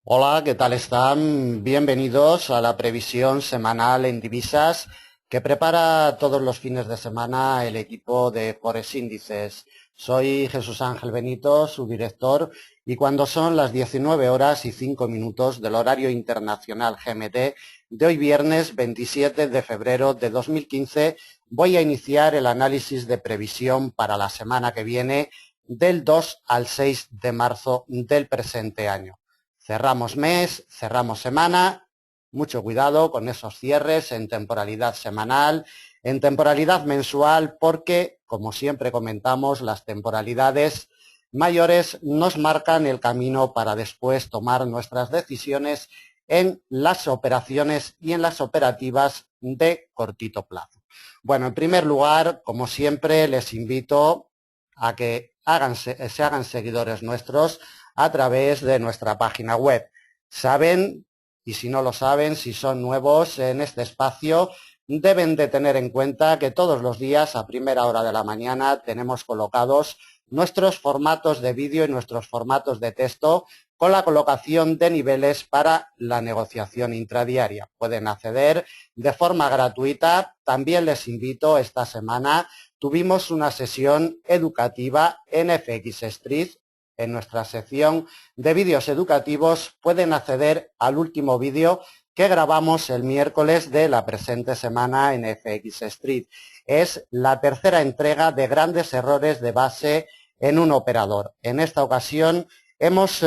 Hola, ¿qué tal están? Bienvenidos a la previsión semanal en divisas que prepara todos los fines de semana el equipo de Forex Índices. Soy Jesús Ángel Benito, su director, y cuando son las 19 horas y 5 minutos del horario internacional GMT de hoy viernes 27 de febrero de 2015, voy a iniciar el análisis de previsión para la semana que viene del 2 al 6 de marzo del presente año. Cerramos mes, cerramos semana, mucho cuidado con esos cierres en temporalidad semanal, en temporalidad mensual, porque, como siempre comentamos, las temporalidades mayores nos marcan el camino para después tomar nuestras decisiones en las operaciones y en las operativas de cortito plazo. Bueno, en primer lugar, como siempre, les invito a que se hagan seguidores nuestros a través de nuestra página web. Saben, y si no lo saben, si son nuevos en este espacio, deben de tener en cuenta que todos los días a primera hora de la mañana tenemos colocados nuestros formatos de vídeo y nuestros formatos de texto con la colocación de niveles para la negociación intradiaria. Pueden acceder de forma gratuita. También les invito, esta semana tuvimos una sesión educativa en FX Street. En nuestra sección de vídeos educativos pueden acceder al último vídeo que grabamos el miércoles de la presente semana en FX Street. Es la tercera entrega de grandes errores de base en un operador. En esta ocasión hemos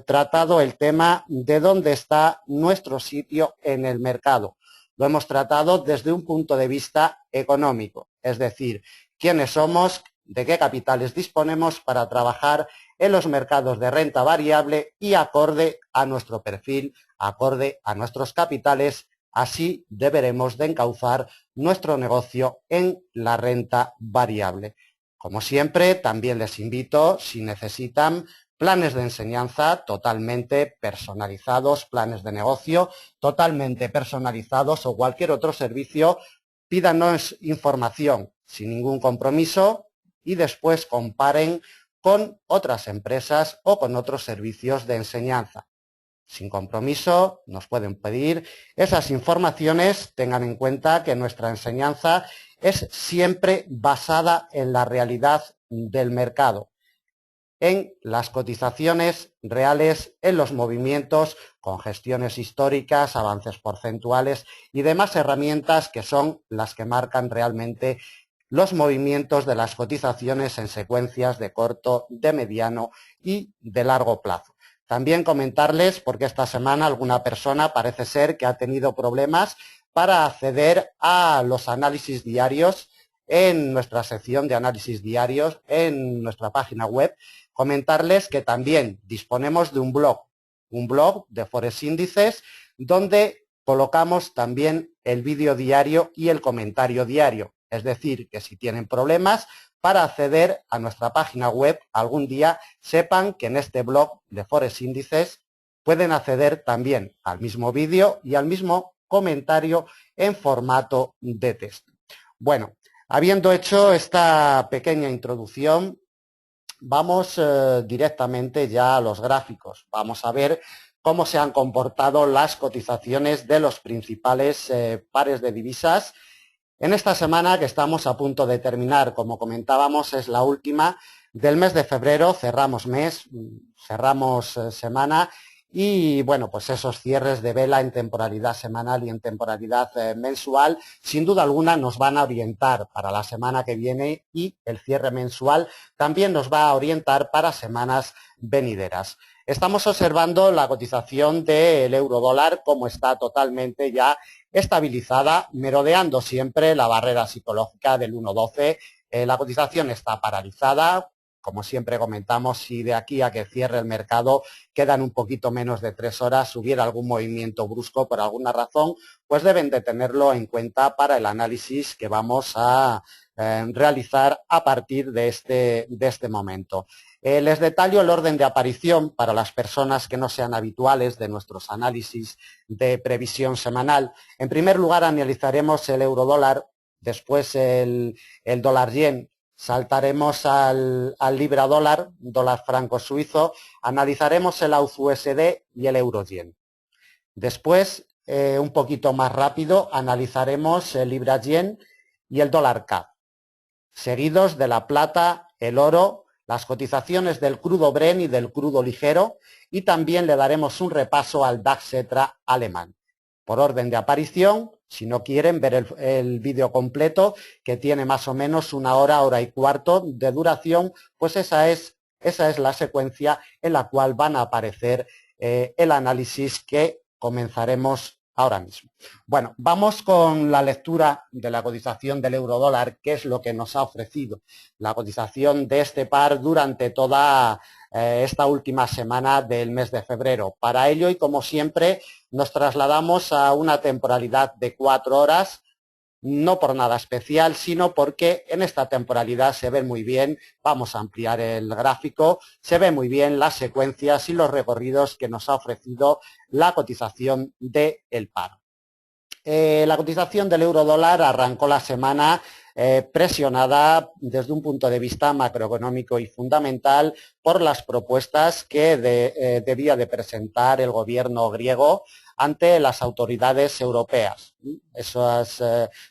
tratado el tema de dónde está nuestro sitio en el mercado. Lo hemos tratado desde un punto de vista económico, es decir, quiénes somos, de qué capitales disponemos para trabajar en los mercados de renta variable y acorde a nuestro perfil, acorde a nuestros capitales, así deberemos de encauzar nuestro negocio en la renta variable. Como siempre, también les invito, si necesitan, planes de enseñanza totalmente personalizados, planes de negocio totalmente personalizados o cualquier otro servicio, pídanos información sin ningún compromiso y después comparen con otras empresas o con otros servicios de enseñanza. Sin compromiso, nos pueden pedir esas informaciones. Tengan en cuenta que nuestra enseñanza es siempre basada en la realidad del mercado, en las cotizaciones reales, en los movimientos, con gestiones históricas, avances porcentuales y demás herramientas que son las que marcan realmente los movimientos de las cotizaciones en secuencias de corto, de mediano y de largo plazo. También comentarles, porque esta semana alguna persona parece ser que ha tenido problemas para acceder a los análisis diarios en nuestra sección de análisis diarios en nuestra página web. Comentarles que también disponemos de un blog de Forex Índices, donde colocamos también el vídeo diario y el comentario diario. Es decir, que si tienen problemas para acceder a nuestra página web, algún día sepan que en este blog de Forex Índices pueden acceder también al mismo vídeo y al mismo comentario en formato de texto. Bueno, habiendo hecho esta pequeña introducción, vamos directamente ya a los gráficos. Vamos a ver cómo se han comportado las cotizaciones de los principales pares de divisas. En esta semana que estamos a punto de terminar, como comentábamos, es la última del mes de febrero. Cerramos mes, cerramos semana y, bueno, pues esos cierres de vela en temporalidad semanal y en temporalidad mensual, sin duda alguna nos van a orientar para la semana que viene, y el cierre mensual también nos va a orientar para semanas venideras. Estamos observando la cotización del euro dólar como está totalmente ya estabilizada, merodeando siempre la barrera psicológica del 1,12. La cotización está paralizada. Como siempre comentamos, si de aquí a que cierre el mercado quedan un poquito menos de 3 horas, hubiera algún movimiento brusco por alguna razón, pues deben de tenerlo en cuenta para el análisis que vamos a realizar a partir de este momento. Les detallo el orden de aparición para las personas que no sean habituales de nuestros análisis de previsión semanal. En primer lugar, analizaremos el euro dólar, después el dólar yen. saltaremos al libra dólar, dólar franco suizo, analizaremos el AUD USD y el euro yen. Después, un poquito más rápido, analizaremos el libra yen y el dólar CAD, seguidos de la plata, el oro, las cotizaciones del crudo Brent y del crudo ligero, y también le daremos un repaso al DAX Etra alemán. Por orden de aparición, si no quieren ver el vídeo completo, que tiene más o menos una hora, hora y cuarto de duración, pues esa es la secuencia en la cual van a aparecer el análisis que comenzaremos ahora mismo. Bueno, vamos con la lectura de la cotización del euro dólar, que es lo que nos ha ofrecido la cotización de este par durante toda esta última semana del mes de febrero. Para ello, y como siempre, nos trasladamos a una temporalidad de 4 horas, no por nada especial, sino porque en esta temporalidad se ve muy bien, vamos a ampliar el gráfico, se ve muy bien las secuencias y los recorridos que nos ha ofrecido la cotización del par. La cotización del euro dólar arrancó la semana presionada desde un punto de vista macroeconómico y fundamental por las propuestas que debía de presentar el gobierno griego ante las autoridades europeas. Esas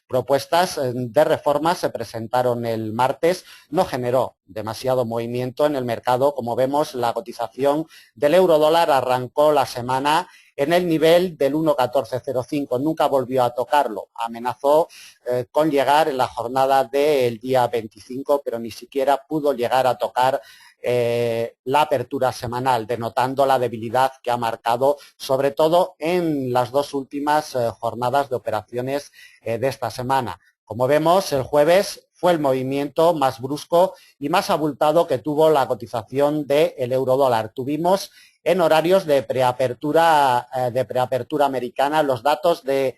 propuestas de reforma se presentaron el martes, no generó demasiado movimiento en el mercado. Como vemos, la cotización del euro dólar arrancó la semana en el nivel del 1,1405, nunca volvió a tocarlo, amenazó con llegar en la jornada del día 25, pero ni siquiera pudo llegar a tocar la apertura semanal, denotando la debilidad que ha marcado, sobre todo en las dos últimas jornadas de operaciones de esta semana. Como vemos, el jueves fue el movimiento más brusco y más abultado que tuvo la cotización del euro dólar. Tuvimos en horarios de preapertura americana los datos de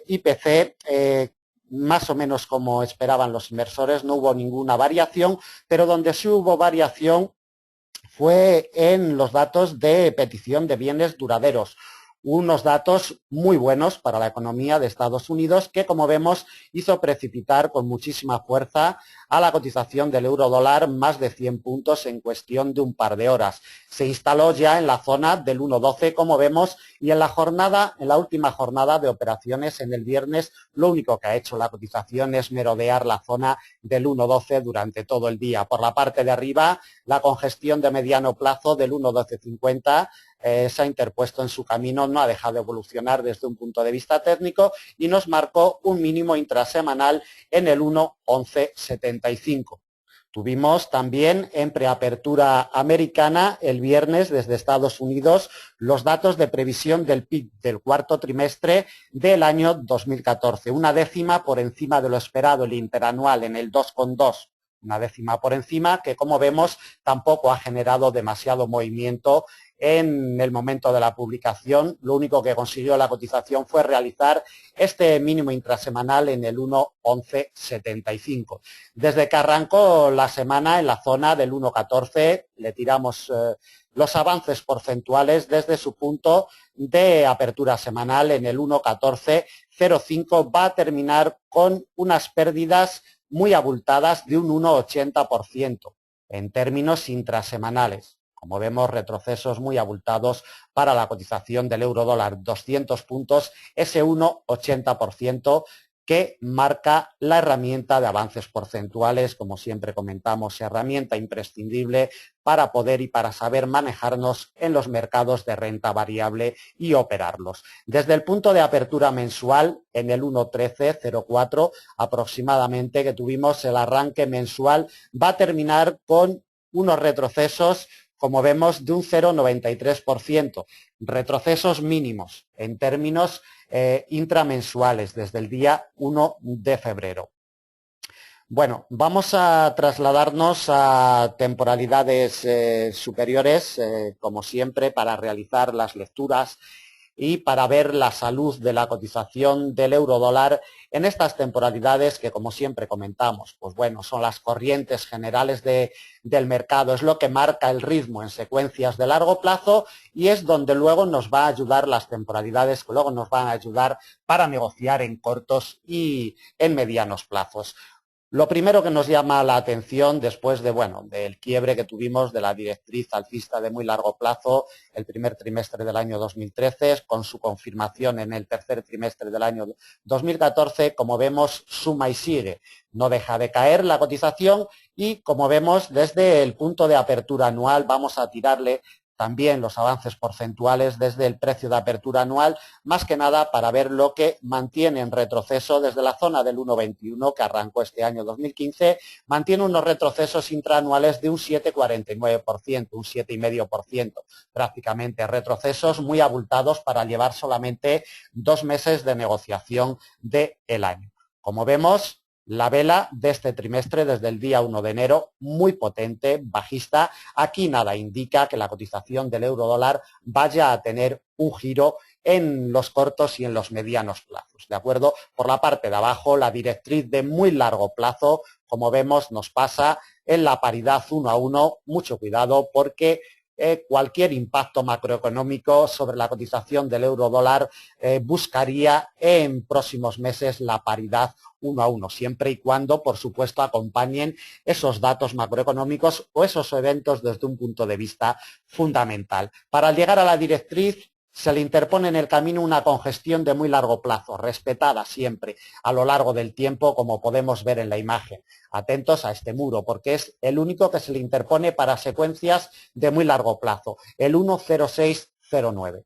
IPC más o menos como esperaban los inversores, no hubo ninguna variación, pero donde sí hubo variación fue en los datos de petición de bienes duraderos. Unos datos muy buenos para la economía de Estados Unidos que, como vemos, hizo precipitar con muchísima fuerza a la cotización del euro dólar más de 100 puntos en cuestión de un par de horas. Se instaló ya en la zona del 1,12, como vemos, y en la última jornada de operaciones en el viernes, lo único que ha hecho la cotización es merodear la zona del 1,12 durante todo el día. Por la parte de arriba, la congestión de mediano plazo del 1,1250 se ha interpuesto en su camino, no ha dejado de evolucionar desde un punto de vista técnico y nos marcó un mínimo intrasemanal en el 1,1175. Tuvimos también en preapertura americana el viernes desde Estados Unidos los datos de previsión del PIB del cuarto trimestre del año 2014, una décima por encima de lo esperado, el interanual en el 2,2. Una décima por encima que, como vemos, tampoco ha generado demasiado movimiento en el momento de la publicación. Lo único que consiguió la cotización fue realizar este mínimo intrasemanal en el 1,1175. Desde que arrancó la semana en la zona del 1,14 le tiramos los avances porcentuales desde su punto de apertura semanal en el 1,1405. Va a terminar con unas pérdidas muy abultadas de un 1,80% en términos intrasemanales. Como vemos, retrocesos muy abultados para la cotización del euro dólar, 200 puntos, ese 1,80% que marca la herramienta de avances porcentuales, como siempre comentamos, herramienta imprescindible para poder y para saber manejarnos en los mercados de renta variable y operarlos. Desde el punto de apertura mensual, en el 1,1304 aproximadamente, que tuvimos el arranque mensual, va a terminar con unos retrocesos, como vemos, de un 0,93%, retrocesos mínimos en términos intramensuales desde el día 1 de febrero. Bueno, vamos a trasladarnos a temporalidades superiores, como siempre, para realizar las lecturas y para ver la salud de la cotización del euro dólar en estas temporalidades que, como siempre comentamos, pues bueno, son las corrientes generales del mercado, es lo que marca el ritmo en secuencias de largo plazo y es donde luego nos va a ayudar las temporalidades que luego nos van a ayudar para negociar en cortos y en medianos plazos. Lo primero que nos llama la atención después del quiebre que tuvimos de la directriz alcista de muy largo plazo el primer trimestre del año 2013, con su confirmación en el tercer trimestre del año 2014, como vemos, suma y sigue. No deja de caer la cotización y, como vemos, desde el punto de apertura anual vamos a tirarle también los avances porcentuales desde el precio de apertura anual, más que nada para ver lo que mantiene en retroceso desde la zona del 1,21 que arrancó este año 2015, mantiene unos retrocesos intraanuales de un 7,49%, un 7,5%, prácticamente retrocesos muy abultados para llevar solamente 2 meses de negociación del año. Como vemos, la vela de este trimestre desde el día 1 de enero, muy potente, bajista. Aquí nada indica que la cotización del euro dólar vaya a tener un giro en los cortos y en los medianos plazos, ¿de acuerdo? Por la parte de abajo, la directriz de muy largo plazo, como vemos, nos pasa en la paridad 1 a 1. Mucho cuidado porque cualquier impacto macroeconómico sobre la cotización del euro dólar buscaría en próximos meses la paridad 1 a 1, siempre y cuando, por supuesto, acompañen esos datos macroeconómicos o esos eventos desde un punto de vista fundamental. Para llegar a la directriz se le interpone en el camino una congestión de muy largo plazo, respetada siempre a lo largo del tiempo, como podemos ver en la imagen. Atentos a este muro, porque es el único que se le interpone para secuencias de muy largo plazo, el 1,0609.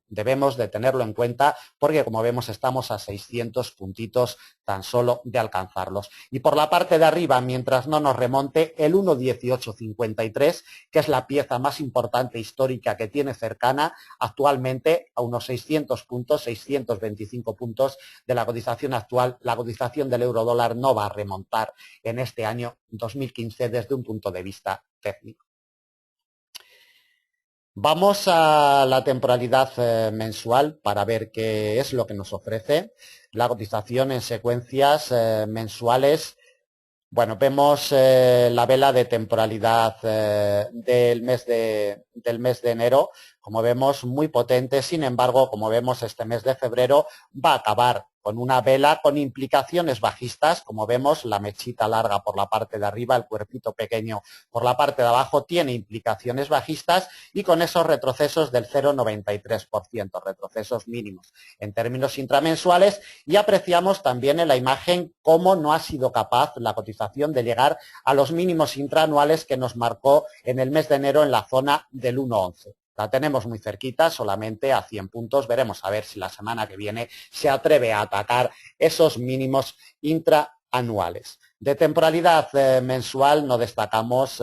Debemos de tenerlo en cuenta porque, como vemos, estamos a 600 puntitos tan solo de alcanzarlos. Y por la parte de arriba, mientras no nos remonte, el 1,1853, que es la pieza más importante histórica que tiene cercana actualmente a unos 600 puntos, 625 puntos de la cotización actual. La cotización del euro dólar no va a remontar en este año 2015 desde un punto de vista técnico. Vamos a la temporalidad mensual para ver qué es lo que nos ofrece. La cotización en secuencias mensuales. Bueno, vemos la vela de temporalidad del mes de enero, como vemos, muy potente. Sin embargo, como vemos, este mes de febrero va a acabar con una vela con implicaciones bajistas. Como vemos, la mechita larga por la parte de arriba, el cuerpito pequeño por la parte de abajo tiene implicaciones bajistas y con esos retrocesos del 0,93%, retrocesos mínimos en términos intramensuales, y apreciamos también en la imagen cómo no ha sido capaz la cotización de llegar a los mínimos intraanuales que nos marcó en el mes de enero en la zona del 1,11. La tenemos muy cerquita, solamente a 100 puntos. Veremos a ver si la semana que viene se atreve a atacar esos mínimos intraanuales. De temporalidad mensual no destacamos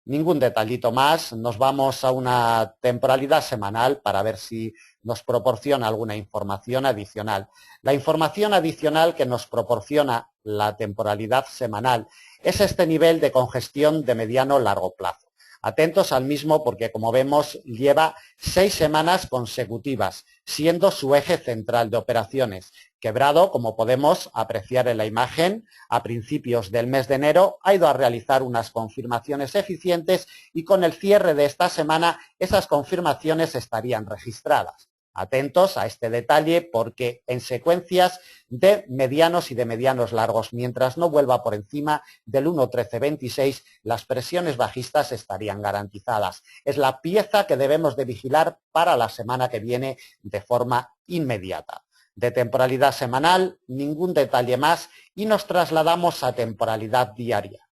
ningún detallito más. Nos vamos a una temporalidad semanal para ver si nos proporciona alguna información adicional. La información adicional que nos proporciona la temporalidad semanal es este nivel de congestión de mediano-largo plazo. Atentos al mismo porque, como vemos, lleva 6 semanas consecutivas, siendo su eje central de operaciones. Quebrado, como podemos apreciar en la imagen, a principios del mes de enero ha ido a realizar unas confirmaciones eficientes y con el cierre de esta semana esas confirmaciones estarían registradas. Atentos a este detalle porque en secuencias de medianos y de medianos largos, mientras no vuelva por encima del 1,1326, las presiones bajistas estarían garantizadas. Es la pieza que debemos de vigilar para la semana que viene de forma inmediata. De temporalidad semanal, ningún detalle más y nos trasladamos a temporalidad diaria.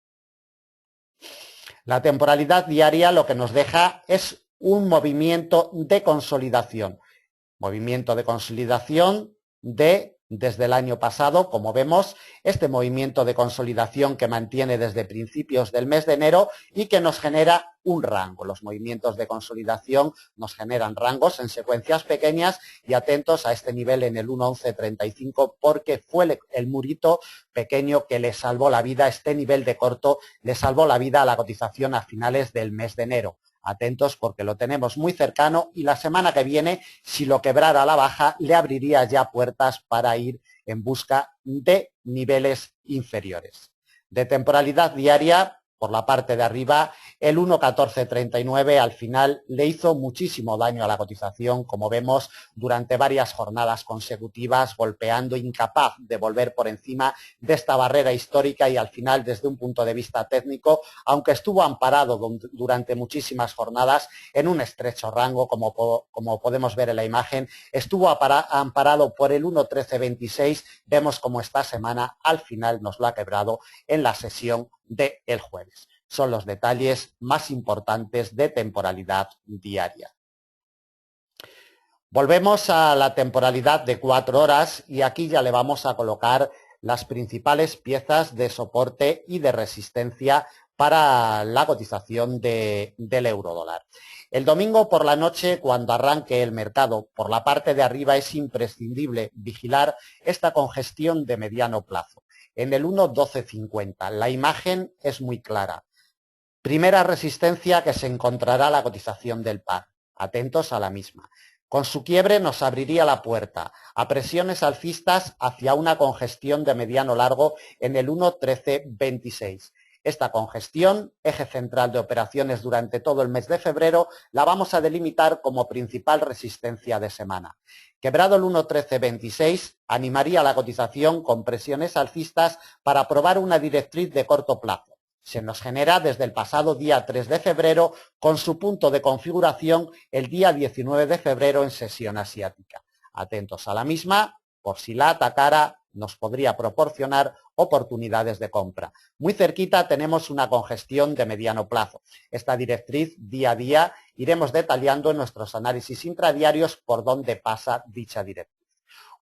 La temporalidad diaria lo que nos deja es un movimiento de consolidación. Movimiento de consolidación desde el año pasado, como vemos, este movimiento de consolidación que mantiene desde principios del mes de enero y que nos genera un rango. Los movimientos de consolidación nos generan rangos en secuencias pequeñas y atentos a este nivel en el 1,1135 porque fue el murito pequeño que le salvó la vida, este nivel de corto le salvó la vida a la cotización a finales del mes de enero. Atentos porque lo tenemos muy cercano y la semana que viene, si lo quebrara a la baja, le abriría ya puertas para ir en busca de niveles inferiores. De temporalidad diaria, por la parte de arriba, el 1.1439 al final le hizo muchísimo daño a la cotización, como vemos, durante varias jornadas consecutivas, golpeando, incapaz de volver por encima de esta barrera histórica y al final, desde un punto de vista técnico, aunque estuvo amparado durante muchísimas jornadas en un estrecho rango, como podemos ver en la imagen, estuvo amparado por el 1.1326, vemos como esta semana al final nos lo ha quebrado en la sesión del jueves. Son los detalles más importantes de temporalidad diaria. Volvemos a la temporalidad de 4 horas y aquí ya le vamos a colocar las principales piezas de soporte y de resistencia para la cotización del euro-dólar. El domingo por la noche, cuando arranque el mercado, por la parte de arriba es imprescindible vigilar esta congestión de mediano plazo. En el 1.1250, la imagen es muy clara. Primera resistencia que se encontrará la cotización del par. Atentos a la misma. Con su quiebre nos abriría la puerta a presiones alcistas hacia una congestión de mediano largo en el 1.1326. Esta congestión, eje central de operaciones durante todo el mes de febrero, la vamos a delimitar como principal resistencia de semana. Quebrado el 1.1326, animaría la cotización con presiones alcistas para probar una directriz de corto plazo. Se nos genera desde el pasado día 3 de febrero con su punto de configuración el día 19 de febrero en sesión asiática. Atentos a la misma, por si la atacara nos podría proporcionar oportunidades de compra. Muy cerquita tenemos una congestión de mediano plazo. Esta directriz día a día iremos detallando en nuestros análisis intradiarios por dónde pasa dicha directriz.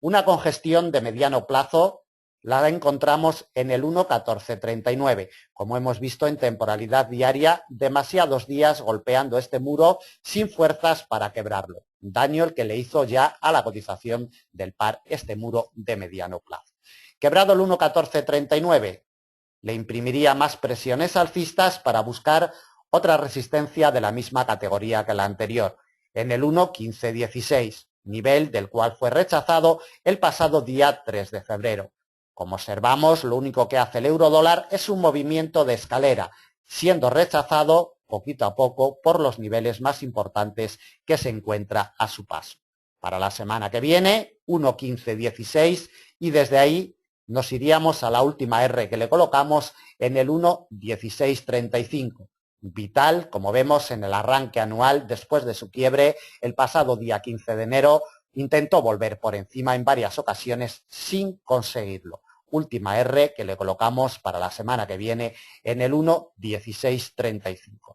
Una congestión de mediano plazo la encontramos en el 1.1439, como hemos visto en temporalidad diaria, demasiados días golpeando este muro sin fuerzas para quebrarlo. Daño el que le hizo ya a la cotización del par este muro de mediano plazo. Quebrado el 1.1439, le imprimiría más presiones alcistas para buscar otra resistencia de la misma categoría que la anterior, en el 1.1516, nivel del cual fue rechazado el pasado día 3 de febrero. Como observamos, lo único que hace el euro-dólar es un movimiento de escalera, siendo rechazado poquito a poco por los niveles más importantes que se encuentra a su paso. Para la semana que viene, 1.1516 y desde ahí nos iríamos a la última R que le colocamos en el 1.1635. Vital, como vemos en el arranque anual después de su quiebre el pasado día 15 de enero, intentó volver por encima en varias ocasiones sin conseguirlo. Última R que le colocamos para la semana que viene en el 1.1635.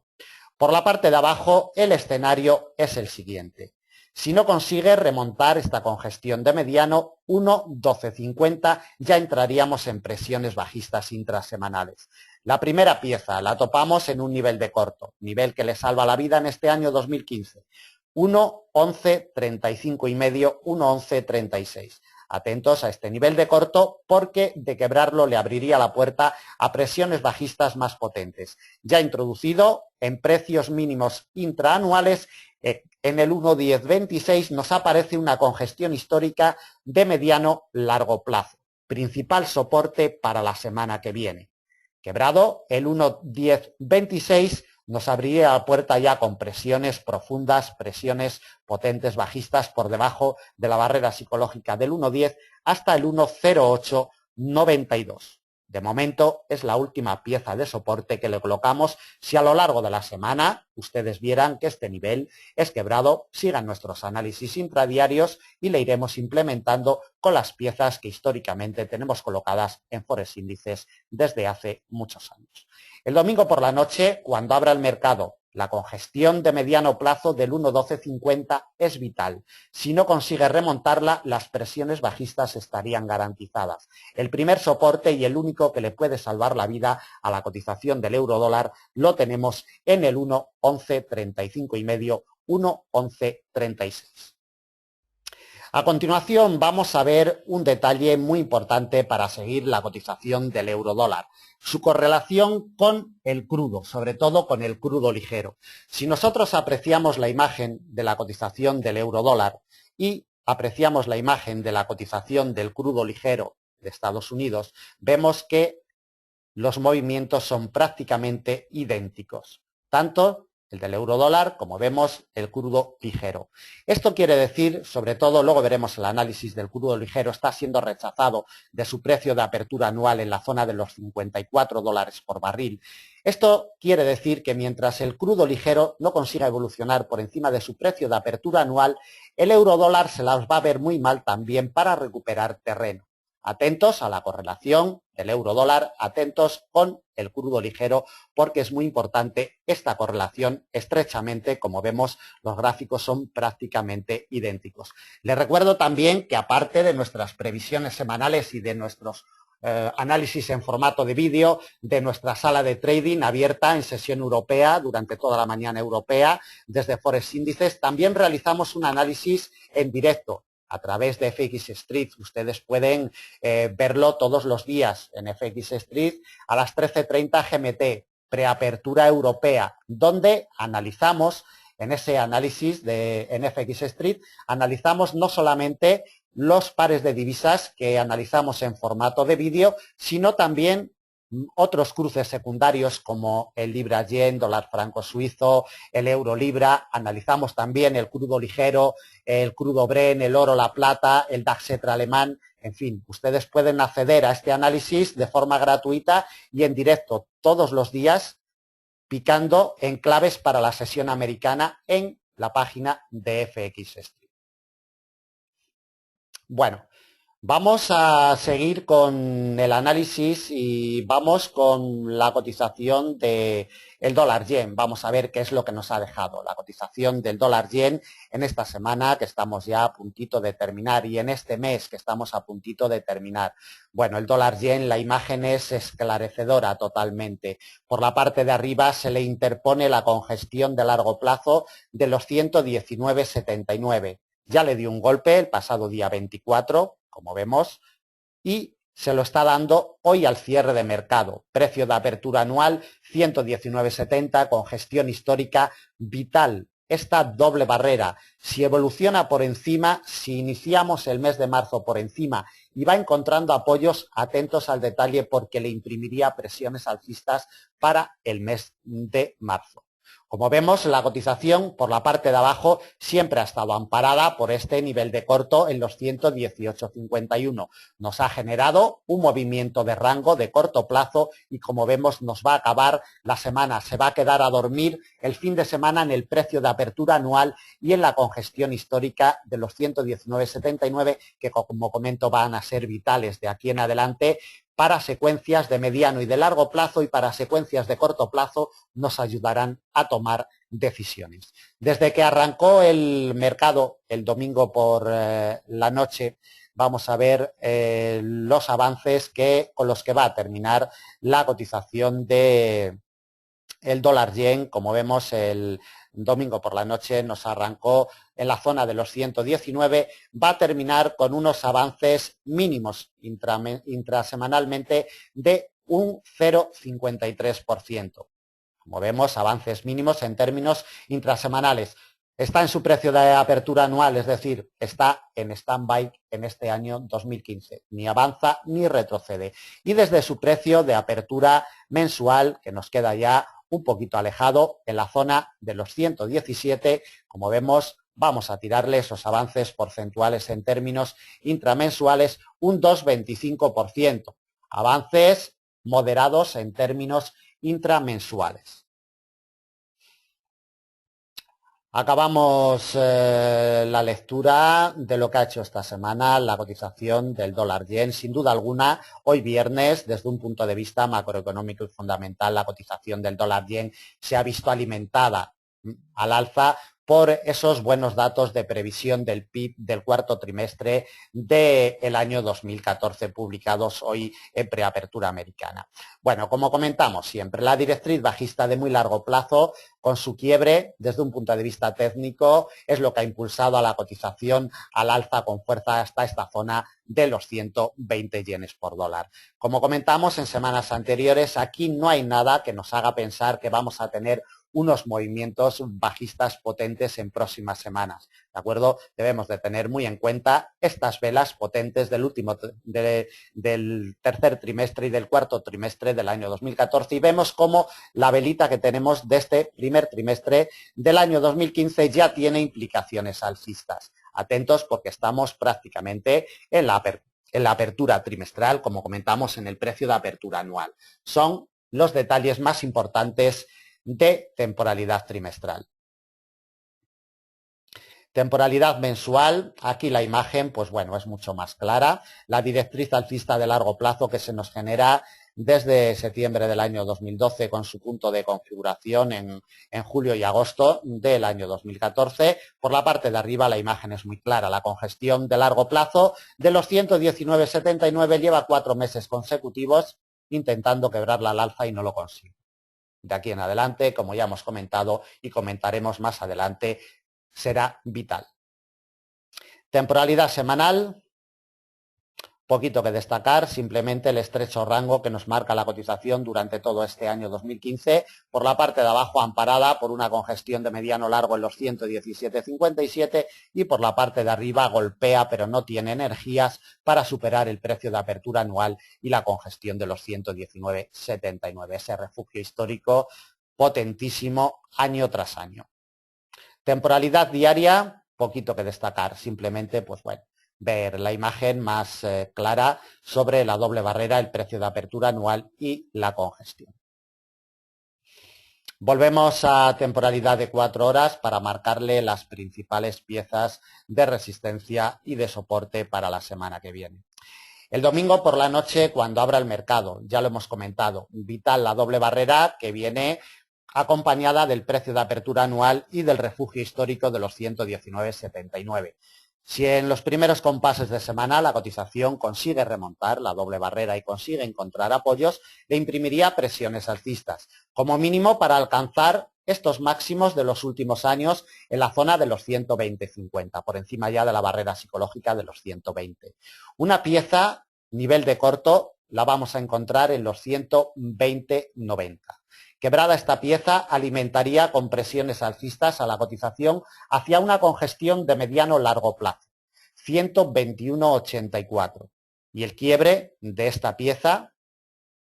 Por la parte de abajo, el escenario es el siguiente. Si no consigue remontar esta congestión de mediano, 1.1250, ya entraríamos en presiones bajistas intrasemanales. La primera pieza la topamos en un nivel de corto, nivel que le salva la vida en este año 2015. 1.1135 y medio, 1.1136. Atentos a este nivel de corto porque de quebrarlo le abriría la puerta a presiones bajistas más potentes. Ya introducido en precios mínimos intraanuales, en el 1.1026 nos aparece una congestión histórica de mediano largo plazo. Principal soporte para la semana que viene. Quebrado el 1.1026 nos abriría la puerta ya con presiones profundas, presiones potentes bajistas por debajo de la barrera psicológica del 1.10 hasta el 1.0892. De momento es la última pieza de soporte que le colocamos. Si a lo largo de la semana ustedes vieran que este nivel es quebrado, sigan nuestros análisis intradiarios y le iremos implementando con las piezas que históricamente tenemos colocadas en Forex Índices desde hace muchos años. El domingo por la noche, cuando abra el mercado, la congestión de mediano plazo del 1.1250 es vital. Si no consigue remontarla, las presiones bajistas estarían garantizadas. El primer soporte y el único que le puede salvar la vida a la cotización del euro-dólar lo tenemos en el 1.1135 y medio, 1.1136. A continuación vamos a ver un detalle muy importante para seguir la cotización del euro-dólar, su correlación con el crudo, sobre todo con el crudo ligero. Si nosotros apreciamos la imagen de la cotización del euro-dólar y apreciamos la imagen de la cotización del crudo ligero de Estados Unidos, vemos que los movimientos son prácticamente idénticos, tanto el del euro dólar, como vemos, el crudo ligero. Esto quiere decir, sobre todo, luego veremos el análisis del crudo ligero, está siendo rechazado de su precio de apertura anual en la zona de los 54 dólares por barril. Esto quiere decir que mientras el crudo ligero no consiga evolucionar por encima de su precio de apertura anual, el euro dólar se las va a ver muy mal también para recuperar terreno. Atentos a la correlación del euro dólar, atentos con el crudo ligero, porque es muy importante esta correlación estrechamente. Como vemos, los gráficos son prácticamente idénticos. Les recuerdo también que, aparte de nuestras previsiones semanales y de nuestros análisis en formato de vídeo, de nuestra sala de trading abierta en sesión europea durante toda la mañana europea desde Forex Índices, también realizamos un análisis en directo a través de FX Street. Ustedes pueden verlo todos los días en FX Street a las 13:30 GMT, preapertura europea, donde analizamos, en ese análisis en FX Street, analizamos no solamente los pares de divisas que analizamos en formato de vídeo, sino también otros cruces secundarios como el libra-yen, dólar franco suizo, el euro-libra. Analizamos también el crudo ligero, el crudo Bren, el oro, la plata, el DAX-Etra alemán. En fin, ustedes pueden acceder a este análisis de forma gratuita y en directo todos los días, picando en claves para la sesión americana en la página de FX Street. Bueno, vamos a seguir con el análisis y vamos con la cotización del dólar yen. Vamos a ver qué es lo que nos ha dejado la cotización del dólar yen en esta semana que estamos ya a puntito de terminar y en este mes que estamos a puntito de terminar. Bueno, el dólar yen, la imagen es esclarecedora totalmente. Por la parte de arriba se le interpone la congestión de largo plazo de los 119,79. Ya le dio un golpe el pasado día 24, como vemos, y se lo está dando hoy al cierre de mercado. Precio de apertura anual 119,70, congestión histórica vital. Esta doble barrera, si evoluciona por encima, si iniciamos el mes de marzo por encima y va encontrando apoyos, atentos al detalle porque le imprimiría presiones alcistas para el mes de marzo. Como vemos, la cotización por la parte de abajo siempre ha estado amparada por este nivel de corto en los 118,51. Nos ha generado un movimiento de rango de corto plazo y, como vemos, nos va a acabar la semana. Se va a quedar a dormir el fin de semana en el precio de apertura anual y en la congestión histórica de los 119,79, que, como comento, van a ser vitales de aquí en adelante para secuencias de mediano y de largo plazo, y para secuencias de corto plazo nos ayudarán a tomar decisiones. Desde que arrancó el mercado el domingo por la noche, vamos a ver los avances con los que va a terminar la cotización de el dólar yen. Como vemos, el domingo por la noche nos arrancó en la zona de los 119, va a terminar con unos avances mínimos intrasemanalmente de un 0,53%. Como vemos, avances mínimos en términos intrasemanales. Está en su precio de apertura anual, es decir, está en stand-by en este año 2015. Ni avanza ni retrocede. Y desde su precio de apertura mensual, que nos queda ya un poquito alejado, en la zona de los 117, como vemos, vamos a tirarle esos avances porcentuales en términos intramensuales, un 2,25%. Avances moderados en términos intramensuales. Acabamos la lectura de lo que ha hecho esta semana la cotización del dólar yen. Sin duda alguna, hoy viernes, desde un punto de vista macroeconómico y fundamental, la cotización del dólar yen se ha visto alimentada al alza por esos buenos datos de previsión del PIB del cuarto trimestre del año 2014 publicados hoy en preapertura americana. Bueno, como comentamos siempre, la directriz bajista de muy largo plazo, con su quiebre desde un punto de vista técnico, es lo que ha impulsado a la cotización al alza con fuerza hasta esta zona de los 120 yenes por dólar. Como comentamos en semanas anteriores, aquí no hay nada que nos haga pensar que vamos a tener unos movimientos bajistas potentes en próximas semanas, ¿de acuerdo? Debemos de tener muy en cuenta estas velas potentes del del tercer trimestre y del cuarto trimestre del año 2014 y vemos cómo la velita que tenemos de este primer trimestre del año 2015 ya tiene implicaciones alcistas. Atentos porque estamos prácticamente en la apertura trimestral, como comentamos en el precio de apertura anual. Son los detalles más importantes de temporalidad trimestral. Temporalidad mensual, aquí la imagen, pues bueno, es mucho más clara. La directriz alcista de largo plazo que se nos genera desde septiembre del año 2012 con su punto de configuración en julio y agosto del año 2014. Por la parte de arriba la imagen es muy clara. La congestión de largo plazo de los 119,79 lleva 4 meses consecutivos intentando quebrarla al alza y no lo consigue. De aquí en adelante, como ya hemos comentado y comentaremos más adelante, será vital. Temporalidad semanal, poquito que destacar, simplemente el estrecho rango que nos marca la cotización durante todo este año 2015, por la parte de abajo amparada por una congestión de mediano largo en los 117,57 y por la parte de arriba golpea pero no tiene energías para superar el precio de apertura anual y la congestión de los 119,79, ese refugio histórico potentísimo año tras año. Temporalidad diaria, poquito que destacar, simplemente, pues bueno, ver la imagen más clara sobre la doble barrera, el precio de apertura anual y la congestión. Volvemos a temporalidad de 4 horas para marcarle las principales piezas de resistencia y de soporte para la semana que viene. El domingo por la noche, cuando abra el mercado, ya lo hemos comentado, vital la doble barrera que viene acompañada del precio de apertura anual y del refugio histórico de los 119,79. Si en los primeros compases de semana la cotización consigue remontar la doble barrera y consigue encontrar apoyos, le imprimiría presiones alcistas, como mínimo para alcanzar estos máximos de los últimos años en la zona de los 120,50, por encima ya de la barrera psicológica de los 120. Una pieza, nivel de corto, la vamos a encontrar en los 120,90. Quebrada esta pieza, alimentaría con presiones alcistas a la cotización hacia una congestión de mediano largo plazo, 121,84. Y el quiebre de esta pieza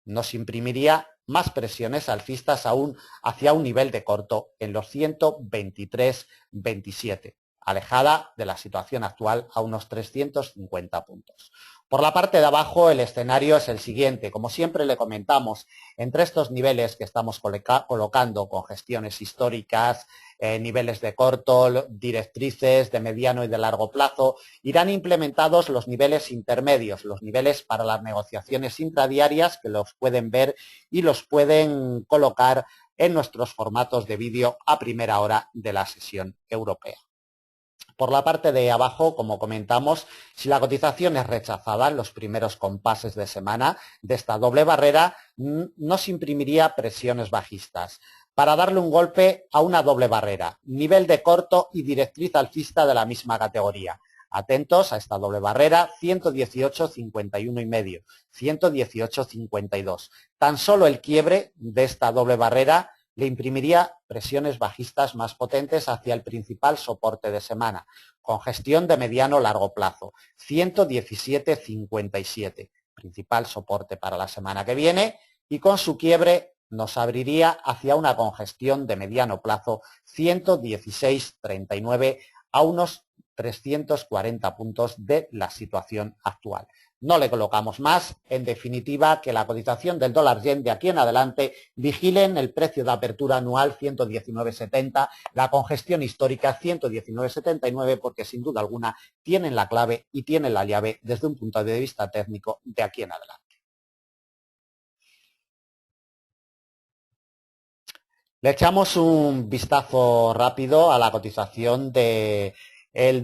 nos imprimiría más presiones alcistas aún hacia un nivel de corto en los 123,27, alejada de la situación actual a unos 350 puntos. Por la parte de abajo el escenario es el siguiente. Como siempre le comentamos, entre estos niveles que estamos colocando con gestiones históricas, niveles de corto, directrices de mediano y de largo plazo, irán implementados los niveles intermedios, los niveles para las negociaciones intradiarias que los pueden ver y los pueden colocar en nuestros formatos de vídeo a primera hora de la sesión europea. Por la parte de abajo, como comentamos, si la cotización es rechazada en los primeros compases de semana de esta doble barrera, nos imprimiría presiones bajistas para darle un golpe a una doble barrera, nivel de corto y directriz alcista de la misma categoría. Atentos a esta doble barrera, 118,51,5, 118,52. Tan solo el quiebre de esta doble barrera le imprimiría presiones bajistas más potentes hacia el principal soporte de semana, congestión de mediano largo plazo, 117,57, principal soporte para la semana que viene, y con su quiebre nos abriría hacia una congestión de mediano plazo, 116,39, a unos 340 puntos de la situación actual. No le colocamos más, en definitiva, que la cotización del dólar yen de aquí en adelante vigilen el precio de apertura anual 119,70, la congestión histórica 119,79, porque sin duda alguna tienen la clave y tienen la llave desde un punto de vista técnico de aquí en adelante. Le echamos un vistazo rápido a la cotización del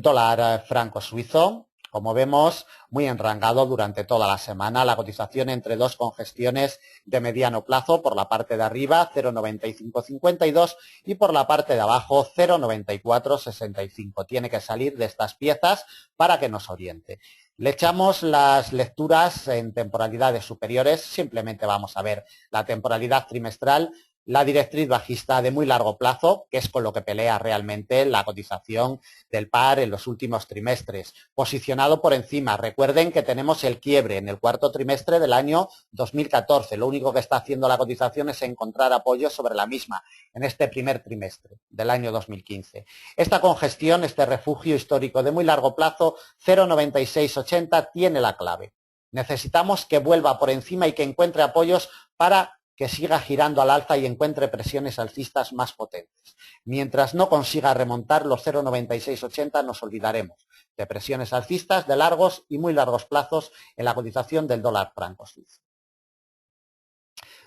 dólar franco suizo. Como vemos, muy enrangado durante toda la semana, la cotización entre dos congestiones de mediano plazo, por la parte de arriba 0,9552 y por la parte de abajo 0,9465. Tiene que salir de estas piezas para que nos oriente. Le echamos las lecturas en temporalidades superiores, simplemente vamos a ver la temporalidad trimestral. la directriz bajista de muy largo plazo, que es con lo que pelea realmente la cotización del par en los últimos trimestres, posicionado por encima. Recuerden que tenemos el quiebre en el cuarto trimestre del año 2014. Lo único que está haciendo la cotización es encontrar apoyo sobre la misma en este primer trimestre del año 2015. Esta congestión, este refugio histórico de muy largo plazo, 0,9680, tiene la clave. Necesitamos que vuelva por encima y que encuentre apoyos para que siga girando al alza y encuentre presiones alcistas más potentes. Mientras no consiga remontar los 0,9680, nos olvidaremos de presiones alcistas de largos y muy largos plazos en la cotización del dólar franco suizo.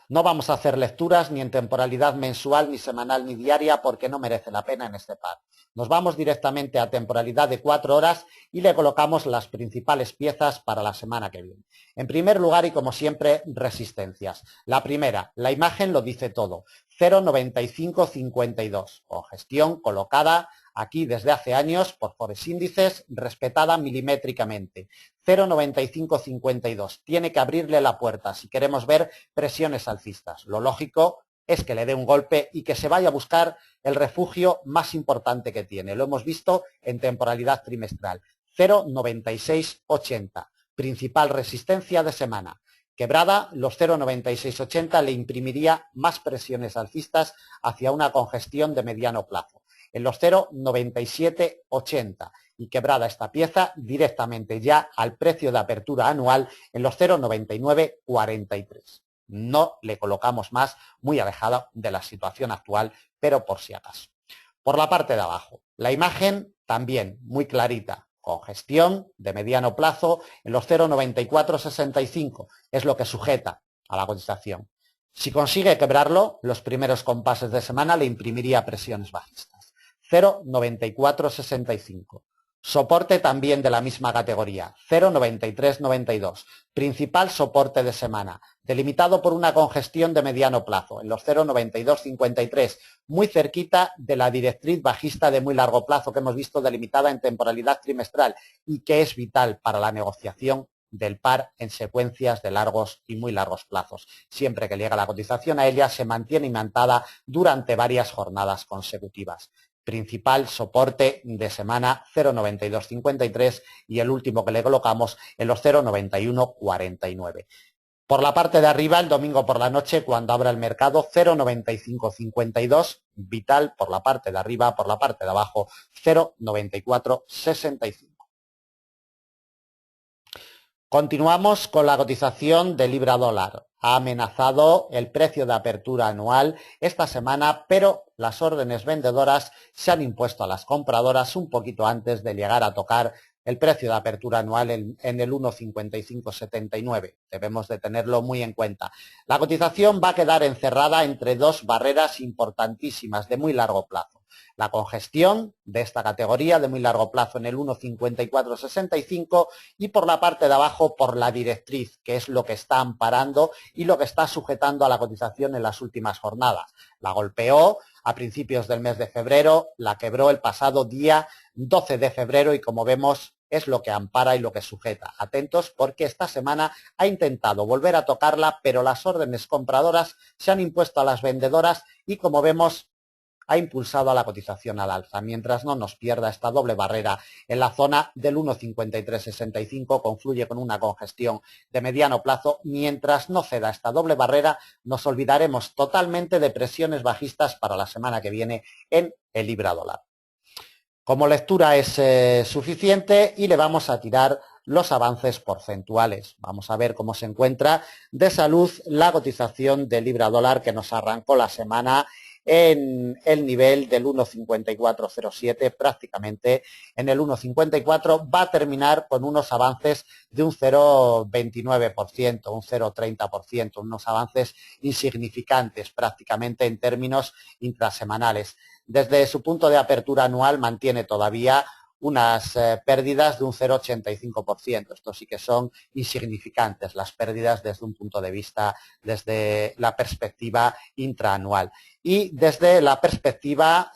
No vamos a hacer lecturas ni en temporalidad mensual, ni semanal, ni diaria, porque no merece la pena en este par. Nos vamos directamente a temporalidad de 4 horas y le colocamos las principales piezas para la semana que viene. En primer lugar, y como siempre, resistencias. La primera, la imagen lo dice todo, 0,9552, congestión colocada aquí desde hace años por Forex Índices, respetada milimétricamente. 0,9552. Tiene que abrirle la puerta si queremos ver presiones alcistas. Lo lógico es que le dé un golpe y que se vaya a buscar el refugio más importante que tiene. Lo hemos visto en temporalidad trimestral. 0,9680. Principal resistencia de semana. Quebrada, los 0,9680 le imprimiría más presiones alcistas hacia una congestión de mediano plazo. En los 0,9780 y quebrada esta pieza directamente ya al precio de apertura anual en los 0,9943. No le colocamos más, muy alejada de la situación actual, pero por si acaso. Por la parte de abajo, la imagen también muy clarita, congestión de mediano plazo en los 0,9465, es lo que sujeta a la cotización. Si consigue quebrarlo, los primeros compases de semana le imprimiría presiones bajistas. 0,9465. Soporte también de la misma categoría, 0,9392. Principal soporte de semana, delimitado por una congestión de mediano plazo, en los 0,9253, muy cerquita de la directriz bajista de muy largo plazo que hemos visto delimitada en temporalidad trimestral y que es vital para la negociación del par en secuencias de largos y muy largos plazos. Siempre que llega la cotización a ella, se mantiene imantada durante varias jornadas consecutivas. Principal soporte de semana 0,9253 y el último que le colocamos en los 0,9149. Por la parte de arriba, el domingo por la noche, cuando abra el mercado, 0,9552, vital por la parte de arriba, por la parte de abajo, 0,9465. Continuamos con la cotización de libra dólar. Ha amenazado el precio de apertura anual esta semana, pero las órdenes vendedoras se han impuesto a las compradoras un poquito antes de llegar a tocar el precio de apertura anual en el 1,5579. Debemos de tenerlo muy en cuenta. La cotización va a quedar encerrada entre dos barreras importantísimas de muy largo plazo. La congestión de esta categoría de muy largo plazo en el 1,5465 y por la parte de abajo por la directriz, que es lo que está amparando y lo que está sujetando a la cotización en las últimas jornadas. La golpeó a principios del mes de febrero, la quebró el pasado día 12 de febrero y como vemos es lo que ampara y lo que sujeta. Atentos porque esta semana ha intentado volver a tocarla, pero las órdenes compradoras se han impuesto a las vendedoras y como vemos ha impulsado a la cotización al alza. Mientras no nos pierda esta doble barrera en la zona del 1,5365, confluye con una congestión de mediano plazo. Mientras no ceda esta doble barrera, nos olvidaremos totalmente de presiones bajistas para la semana que viene en el libra dólar. Como lectura es suficiente y le vamos a tirar los avances porcentuales. Vamos a ver cómo se encuentra de salud la cotización del libra dólar que nos arrancó la semana en el nivel del 1,5407, prácticamente en el 1,54, va a terminar con unos avances de un 0,29%, un 0,30%, unos avances insignificantes prácticamente en términos intrasemanales. Desde su punto de apertura anual mantiene todavía unas pérdidas de un 0,85%. Esto sí que son insignificantes las pérdidas desde un punto de vista, desde la perspectiva intraanual. Y desde la perspectiva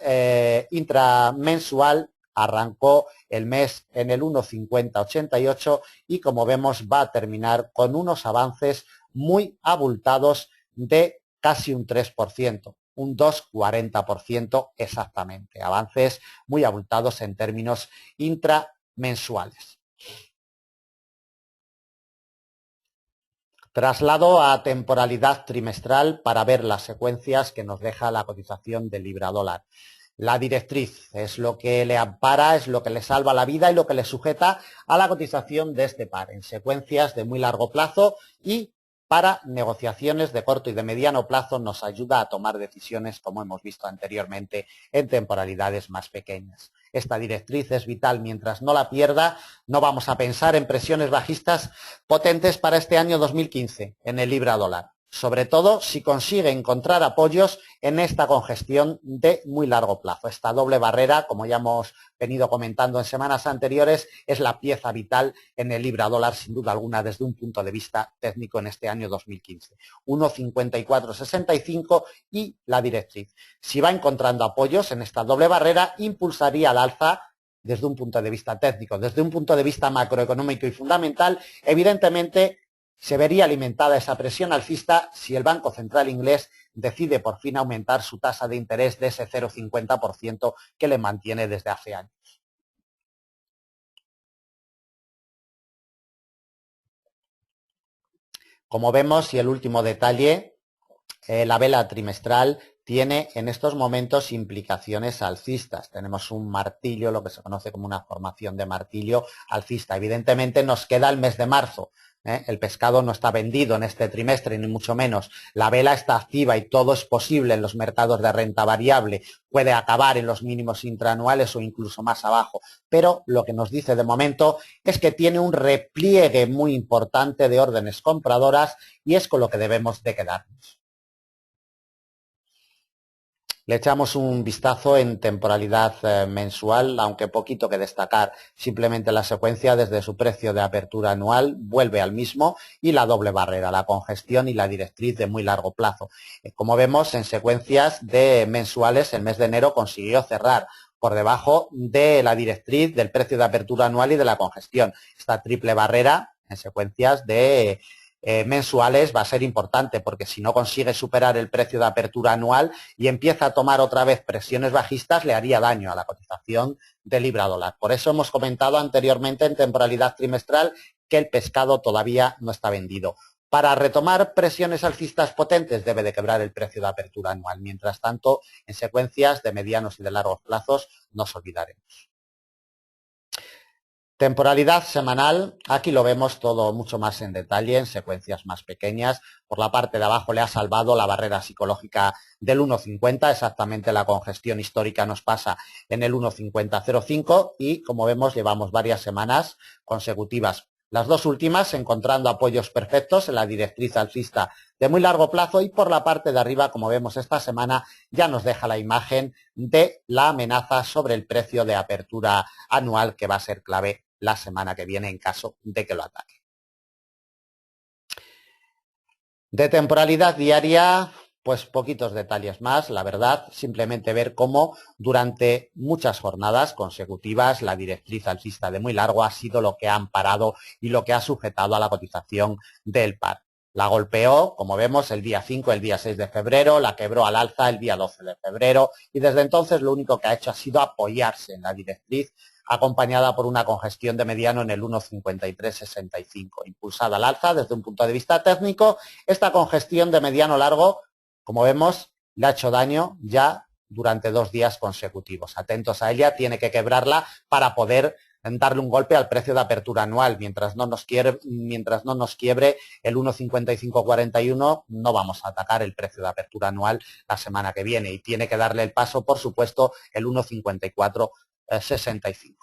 intramensual arrancó el mes en el 1,5088 y como vemos va a terminar con unos avances muy abultados de casi un 3%, un 2,40% exactamente. Avances muy abultados en términos intramensuales. Traslado a temporalidad trimestral para ver las secuencias que nos deja la cotización del libra dólar. La directriz es lo que le ampara, es lo que le salva la vida y lo que le sujeta a la cotización de este par en secuencias de muy largo plazo y para negociaciones de corto y de mediano plazo nos ayuda a tomar decisiones, como hemos visto anteriormente, en temporalidades más pequeñas. Esta directriz es vital. Mientras no la pierda, no vamos a pensar en presiones bajistas potentes para este año 2015 en el libra dólar, sobre todo si consigue encontrar apoyos en esta congestión de muy largo plazo. Esta doble barrera, como ya hemos venido comentando en semanas anteriores, es la pieza vital en el libra dólar, sin duda alguna, desde un punto de vista técnico en este año 2015. 1,5465 y la directriz. Si va encontrando apoyos en esta doble barrera, impulsaría al alza desde un punto de vista técnico. Desde un punto de vista macroeconómico y fundamental, evidentemente se vería alimentada esa presión alcista si el Banco Central inglés decide por fin aumentar su tasa de interés de ese 0,50% que le mantiene desde hace años. Como vemos, y el último detalle, la vela trimestral tiene en estos momentos implicaciones alcistas. Tenemos un martillo, lo que se conoce como una formación de martillo alcista. Evidentemente nos queda el mes de marzo. El pescado no está vendido en este trimestre, ni mucho menos. La vela está activa y todo es posible en los mercados de renta variable. Puede acabar en los mínimos intraanuales o incluso más abajo. Pero lo que nos dice de momento es que tiene un repliegue muy importante de órdenes compradoras y es con lo que debemos de quedarnos. Le echamos un vistazo en temporalidad mensual, aunque poquito que destacar. Simplemente la secuencia desde su precio de apertura anual vuelve al mismo y la doble barrera, la congestión y la directriz de muy largo plazo. Como vemos, en secuencias de mensuales, el mes de enero consiguió cerrar por debajo de la directriz del precio de apertura anual y de la congestión. Esta triple barrera en secuencias de mensuales va a ser importante porque si no consigue superar el precio de apertura anual y empieza a tomar otra vez presiones bajistas, le haría daño a la cotización de libra dólar. Por eso hemos comentado anteriormente en temporalidad trimestral que el pescado todavía no está vendido. Para retomar presiones alcistas potentes debe de quebrar el precio de apertura anual. Mientras tanto, en secuencias de medianos y de largos plazos nos olvidaremos. Temporalidad semanal, aquí lo vemos todo mucho más en detalle, en secuencias más pequeñas. Por la parte de abajo le ha salvado la barrera psicológica del 1,50, exactamente la congestión histórica nos pasa en el 1,5005 y como vemos llevamos varias semanas consecutivas. Las dos últimas encontrando apoyos perfectos en la directriz alcista de muy largo plazo y por la parte de arriba, como vemos esta semana, ya nos deja la imagen de la amenaza sobre el precio de apertura anual que va a ser clave la semana que viene en caso de que lo ataque. De temporalidad diaria, pues poquitos detalles más, la verdad, simplemente ver cómo durante muchas jornadas consecutivas la directriz alcista de muy largo ha sido lo que ha amparado y lo que ha sujetado a la cotización del par. La golpeó, como vemos, el día 5, el día 6 de febrero, la quebró al alza el día 12 de febrero y desde entonces lo único que ha hecho ha sido apoyarse en la directriz acompañada por una congestión de mediano en el 1,5365, impulsada al alza desde un punto de vista técnico. Esta congestión de mediano largo, como vemos, le ha hecho daño ya durante 2 días consecutivos. Atentos a ella, tiene que quebrarla para poder darle un golpe al precio de apertura anual. Mientras no nos quiebre el 1,5541, no vamos a atacar el precio de apertura anual la semana que viene y tiene que darle el paso, por supuesto, el 1,5465.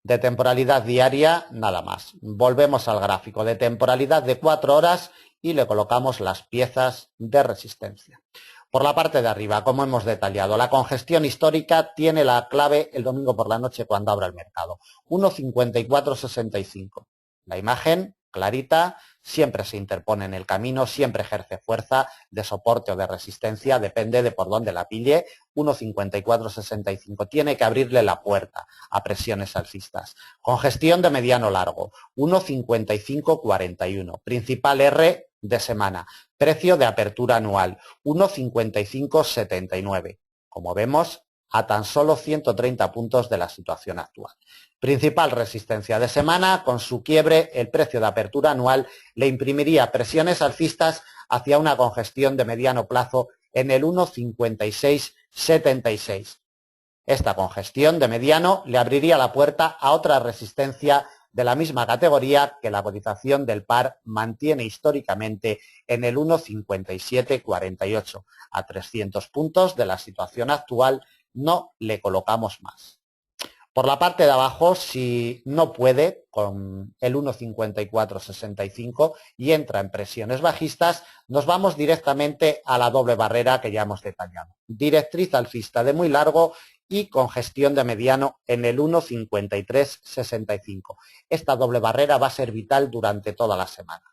De temporalidad diaria, nada más. Volvemos al gráfico de temporalidad de 4 horas y le colocamos las piezas de resistencia. Por la parte de arriba, como hemos detallado, la congestión histórica tiene la clave el domingo por la noche cuando abra el mercado. 1,5465. La imagen clarita, siempre se interpone en el camino, siempre ejerce fuerza de soporte o de resistencia, depende de por dónde la pille. 1,5465. Tiene que abrirle la puerta a presiones alcistas. Congestión de mediano largo. 1,5541. Principal R de semana. Precio de apertura anual, 1,5579. Como vemos, a tan solo 130 puntos de la situación actual. Principal resistencia de semana, con su quiebre, el precio de apertura anual le imprimiría presiones alcistas hacia una congestión de mediano plazo en el 1,5676. Esta congestión de mediano le abriría la puerta a otra resistencia de la misma categoría que la cotización del par mantiene históricamente en el 1,5748. A 300 puntos de la situación actual no le colocamos más. Por la parte de abajo, si no puede con el 1,5465 y entra en presiones bajistas, nos vamos directamente a la doble barrera que ya hemos detallado. Directriz alcista de muy largo y congestión de mediano en el 1,5365. Esta doble barrera va a ser vital durante toda la semana.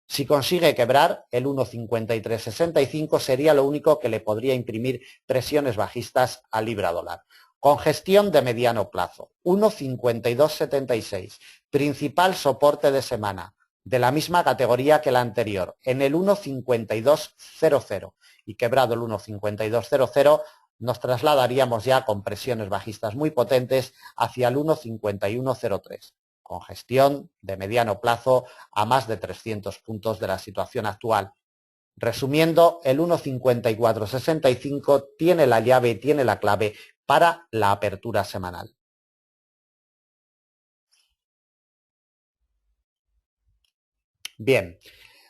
Si consigue quebrar el 1,5365 sería lo único que le podría imprimir presiones bajistas al libra dólar. Congestión de mediano plazo, 1,5276, principal soporte de semana, de la misma categoría que la anterior, en el 1,5200 y quebrado el 1,5200 nos trasladaríamos ya con presiones bajistas muy potentes hacia el 1,5103. Congestión de mediano plazo a más de 300 puntos de la situación actual. Resumiendo, el 1,5465 tiene la llave y tiene la clave para la apertura semanal. Bien,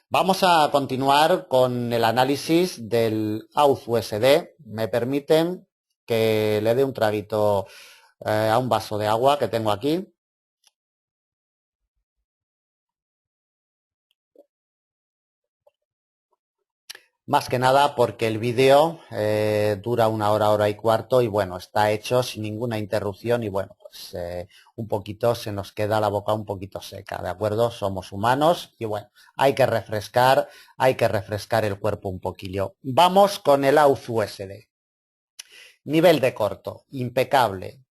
vamos a continuar con el análisis del AUD-USD. Me permiten que le dé un traguito a un vaso de agua que tengo aquí. Más que nada porque el vídeo dura 1 hora, hora y cuarto y bueno, está hecho sin ninguna interrupción y bueno, pues un poquito se nos queda la boca un poquito seca, ¿de acuerdo? Somos humanos y bueno, hay que refrescar el cuerpo un poquillo. Vamos con el AUD-USD. Nivel de corto, impecable.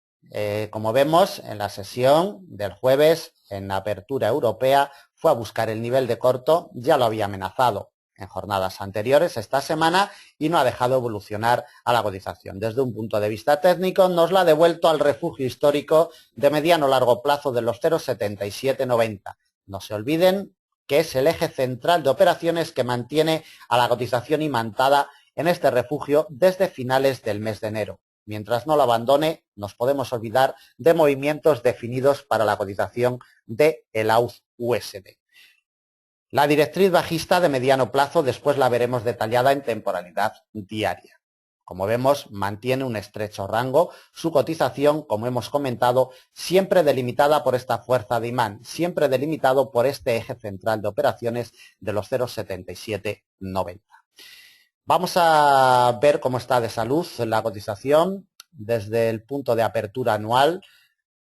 Como vemos en la sesión del jueves en la apertura europea, fue a buscar el nivel de corto, ya lo había amenazado en jornadas anteriores esta semana y no ha dejado evolucionar a la cotización. Desde un punto de vista técnico nos la ha devuelto al refugio histórico de mediano largo plazo de los 0,7790. No se olviden que es el eje central de operaciones que mantiene a la cotización imantada en este refugio desde finales del mes de enero. Mientras no lo abandone, nos podemos olvidar de movimientos definidos para la cotización del AUD-USD. La directriz bajista de mediano plazo después la veremos detallada en temporalidad diaria. Como vemos, mantiene un estrecho rango, su cotización, como hemos comentado, siempre delimitada por esta fuerza de imán, siempre delimitado por este eje central de operaciones de los 0,7790. Vamos a ver cómo está de salud la cotización desde el punto de apertura anual.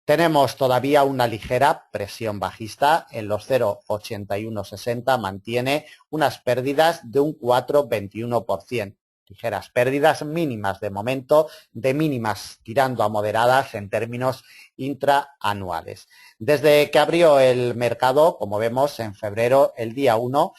Tenemos todavía una ligera presión bajista en los 0,8160, mantiene unas pérdidas de un 4,21%. Ligeras pérdidas mínimas de momento, de mínimas tirando a moderadas en términos intraanuales. Desde que abrió el mercado, como vemos en febrero, el día 1,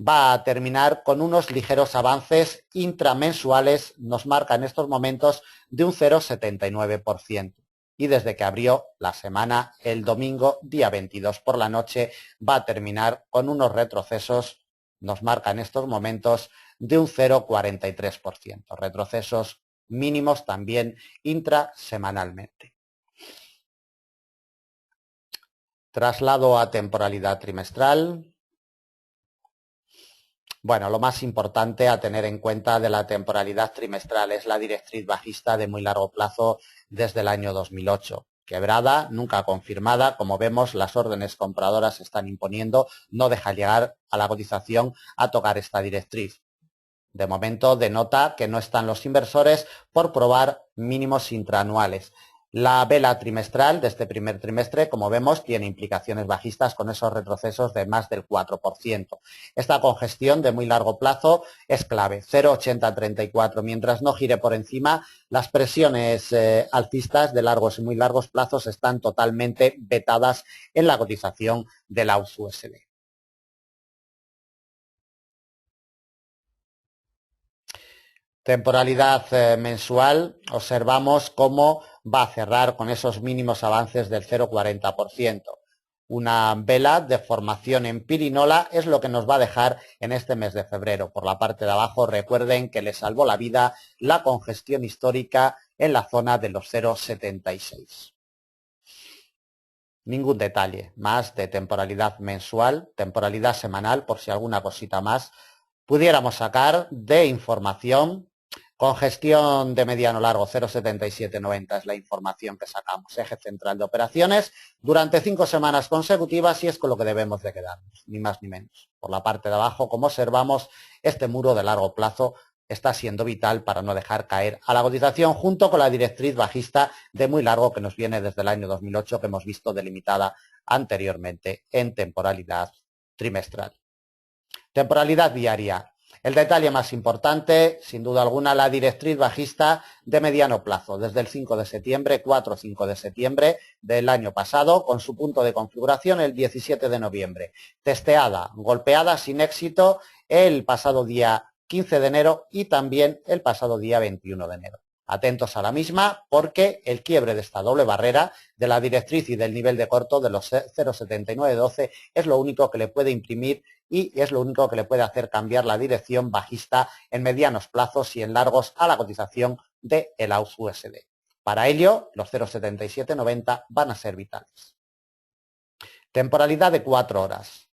va a terminar con unos ligeros avances intramensuales, nos marca en estos momentos de un 0,79%. Y desde que abrió la semana, el domingo, día 22 por la noche, va a terminar con unos retrocesos, nos marca en estos momentos, de un 0,43%. Retrocesos mínimos también intrasemanalmente. Traslado a temporalidad trimestral. Bueno, lo más importante a tener en cuenta de la temporalidad trimestral es la directriz bajista de muy largo plazo desde el año 2008. Quebrada, nunca confirmada, como vemos las órdenes compradoras se están imponiendo, no deja llegar a la cotización a tocar esta directriz. De momento denota que no están los inversores por probar mínimos intraanuales. La vela trimestral de este primer trimestre, como vemos, tiene implicaciones bajistas con esos retrocesos de más del 4%. Esta congestión de muy largo plazo es clave, 0,8034. Mientras no gire por encima, las presiones alcistas de largos y muy largos plazos están totalmente vetadas en la cotización del AUD-USD. Temporalidad mensual, observamos cómo va a cerrar con esos mínimos avances del 0,40%. Una vela de formación en pirinola es lo que nos va a dejar en este mes de febrero. Por la parte de abajo, recuerden que le salvó la vida la congestión histórica en la zona de los 0,76. Ningún detalle más de temporalidad mensual, temporalidad semanal, por si alguna cosita más pudiéramos sacar de información. Congestión de mediano largo 0,7790 es la información que sacamos. Eje central de operaciones durante 5 semanas consecutivas y es con lo que debemos de quedarnos, ni más ni menos. Por la parte de abajo, como observamos, este muro de largo plazo está siendo vital para no dejar caer a la cotización junto con la directriz bajista de muy largo que nos viene desde el año 2008 que hemos visto delimitada anteriormente en temporalidad trimestral. Temporalidad diaria. El detalle más importante, sin duda alguna, la directriz bajista de mediano plazo, desde el 5 de septiembre, 4 o 5 de septiembre del año pasado, con su punto de configuración el 17 de noviembre. Testeada, golpeada sin éxito el pasado día 15 de enero y también el pasado día 21 de enero. Atentos a la misma porque el quiebre de esta doble barrera de la directriz y del nivel de corto de los 0,7912 es lo único que le puede imprimir y es lo único que le puede hacer cambiar la dirección bajista en medianos plazos y en largos a la cotización del AUD-USD. Para ello, los 0,7790 van a ser vitales. Temporalidad de 4 horas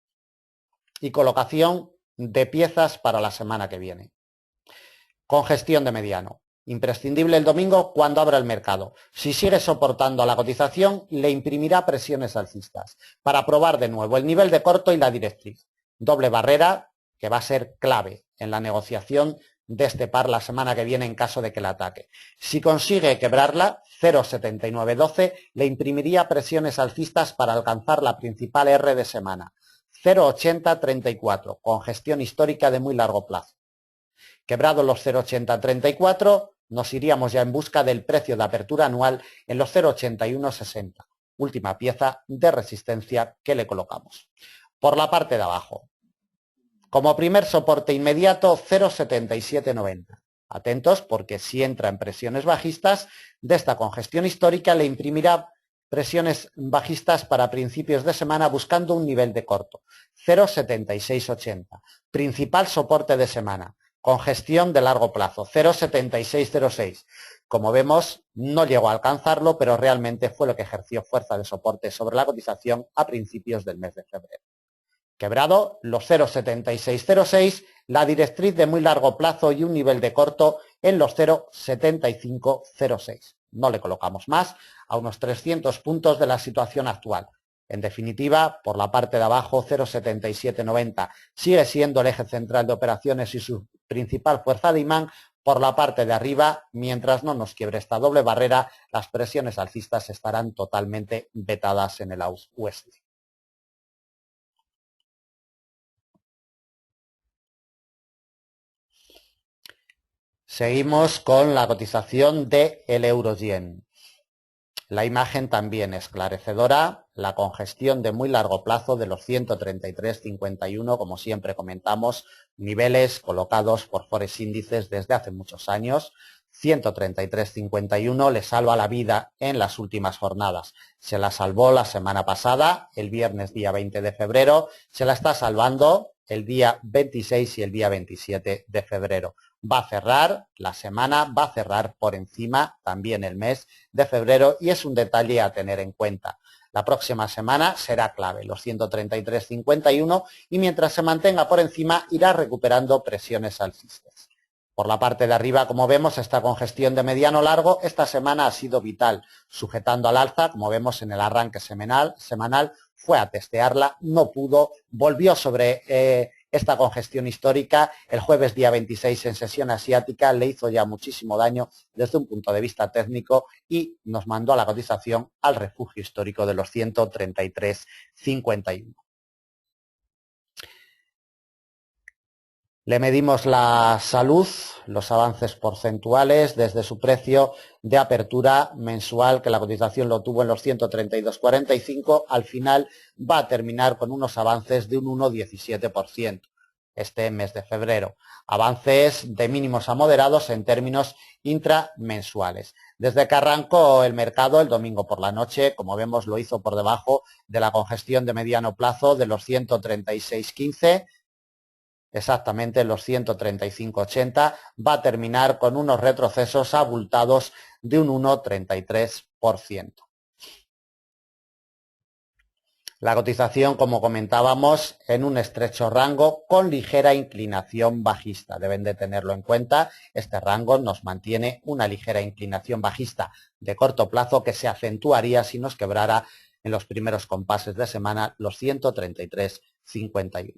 y colocación de piezas para la semana que viene. Congestión de mediano. Imprescindible el domingo cuando abra el mercado. Si sigue soportando a la cotización, le imprimirá presiones alcistas para probar de nuevo el nivel de corto y la directriz. Doble barrera que va a ser clave en la negociación de este par la semana que viene en caso de que la ataque. Si consigue quebrarla, 0,7912 le imprimiría presiones alcistas para alcanzar la principal R de semana. 0,8034, congestión histórica de muy largo plazo. Quebrado los 0,8034, nos iríamos ya en busca del precio de apertura anual en los 0,8160. Última pieza de resistencia que le colocamos. Por la parte de abajo, como primer soporte inmediato, 0,7790. Atentos porque si entra en presiones bajistas de esta congestión histórica le imprimirá presiones bajistas para principios de semana buscando un nivel de corto. 0,7680. Principal soporte de semana. Congestión de largo plazo, 0,7606. Como vemos, no llegó a alcanzarlo, pero realmente fue lo que ejerció fuerza de soporte sobre la cotización a principios del mes de febrero. Quebrado los 0,7606, la directriz de muy largo plazo y un nivel de corto en los 0,7506. No le colocamos más a unos 300 puntos de la situación actual. En definitiva, por la parte de abajo, 0,7790 sigue siendo el eje central de operaciones y su principal fuerza de imán. Por la parte de arriba, mientras no nos quiebre esta doble barrera, las presiones alcistas estarán totalmente vetadas en el AUD-USD. Seguimos con la cotización del euro-yen. La imagen también esclarecedora, la congestión de muy largo plazo de los 133,51, como siempre comentamos, niveles colocados por Forex índices desde hace muchos años. 133,51 le salva la vida en las últimas jornadas. Se la salvó la semana pasada, el viernes día 20 de febrero, se la está salvando el día 26 y el día 27 de febrero. Va a cerrar la semana, va a cerrar por encima también el mes de febrero y es un detalle a tener en cuenta. La próxima semana será clave, los 133,51 y mientras se mantenga por encima irá recuperando presiones alcistas. Por la parte de arriba, como vemos, esta congestión de mediano largo esta semana ha sido vital, sujetando al alza, como vemos en el arranque semanal, fue a testearla, no pudo, volvió sobre esta congestión histórica el jueves día 26 en sesión asiática, le hizo ya muchísimo daño desde un punto de vista técnico y nos mandó a la cotización al refugio histórico de los 133,51. Le medimos la salud, los avances porcentuales desde su precio de apertura mensual, que la cotización lo tuvo en los 132,45, al final va a terminar con unos avances de un 1,17%. este mes de febrero. Avances de mínimos a moderados en términos intramensuales. Desde que arrancó el mercado el domingo por la noche, como vemos, lo hizo por debajo de la congestión de mediano plazo de los 136.15, exactamente los 135.80, va a terminar con unos retrocesos abultados de un 1,33%. La cotización, como comentábamos, en un estrecho rango con ligera inclinación bajista. Deben de tenerlo en cuenta. Este rango nos mantiene una ligera inclinación bajista de corto plazo que se acentuaría si nos quebrara en los primeros compases de semana los 133.51.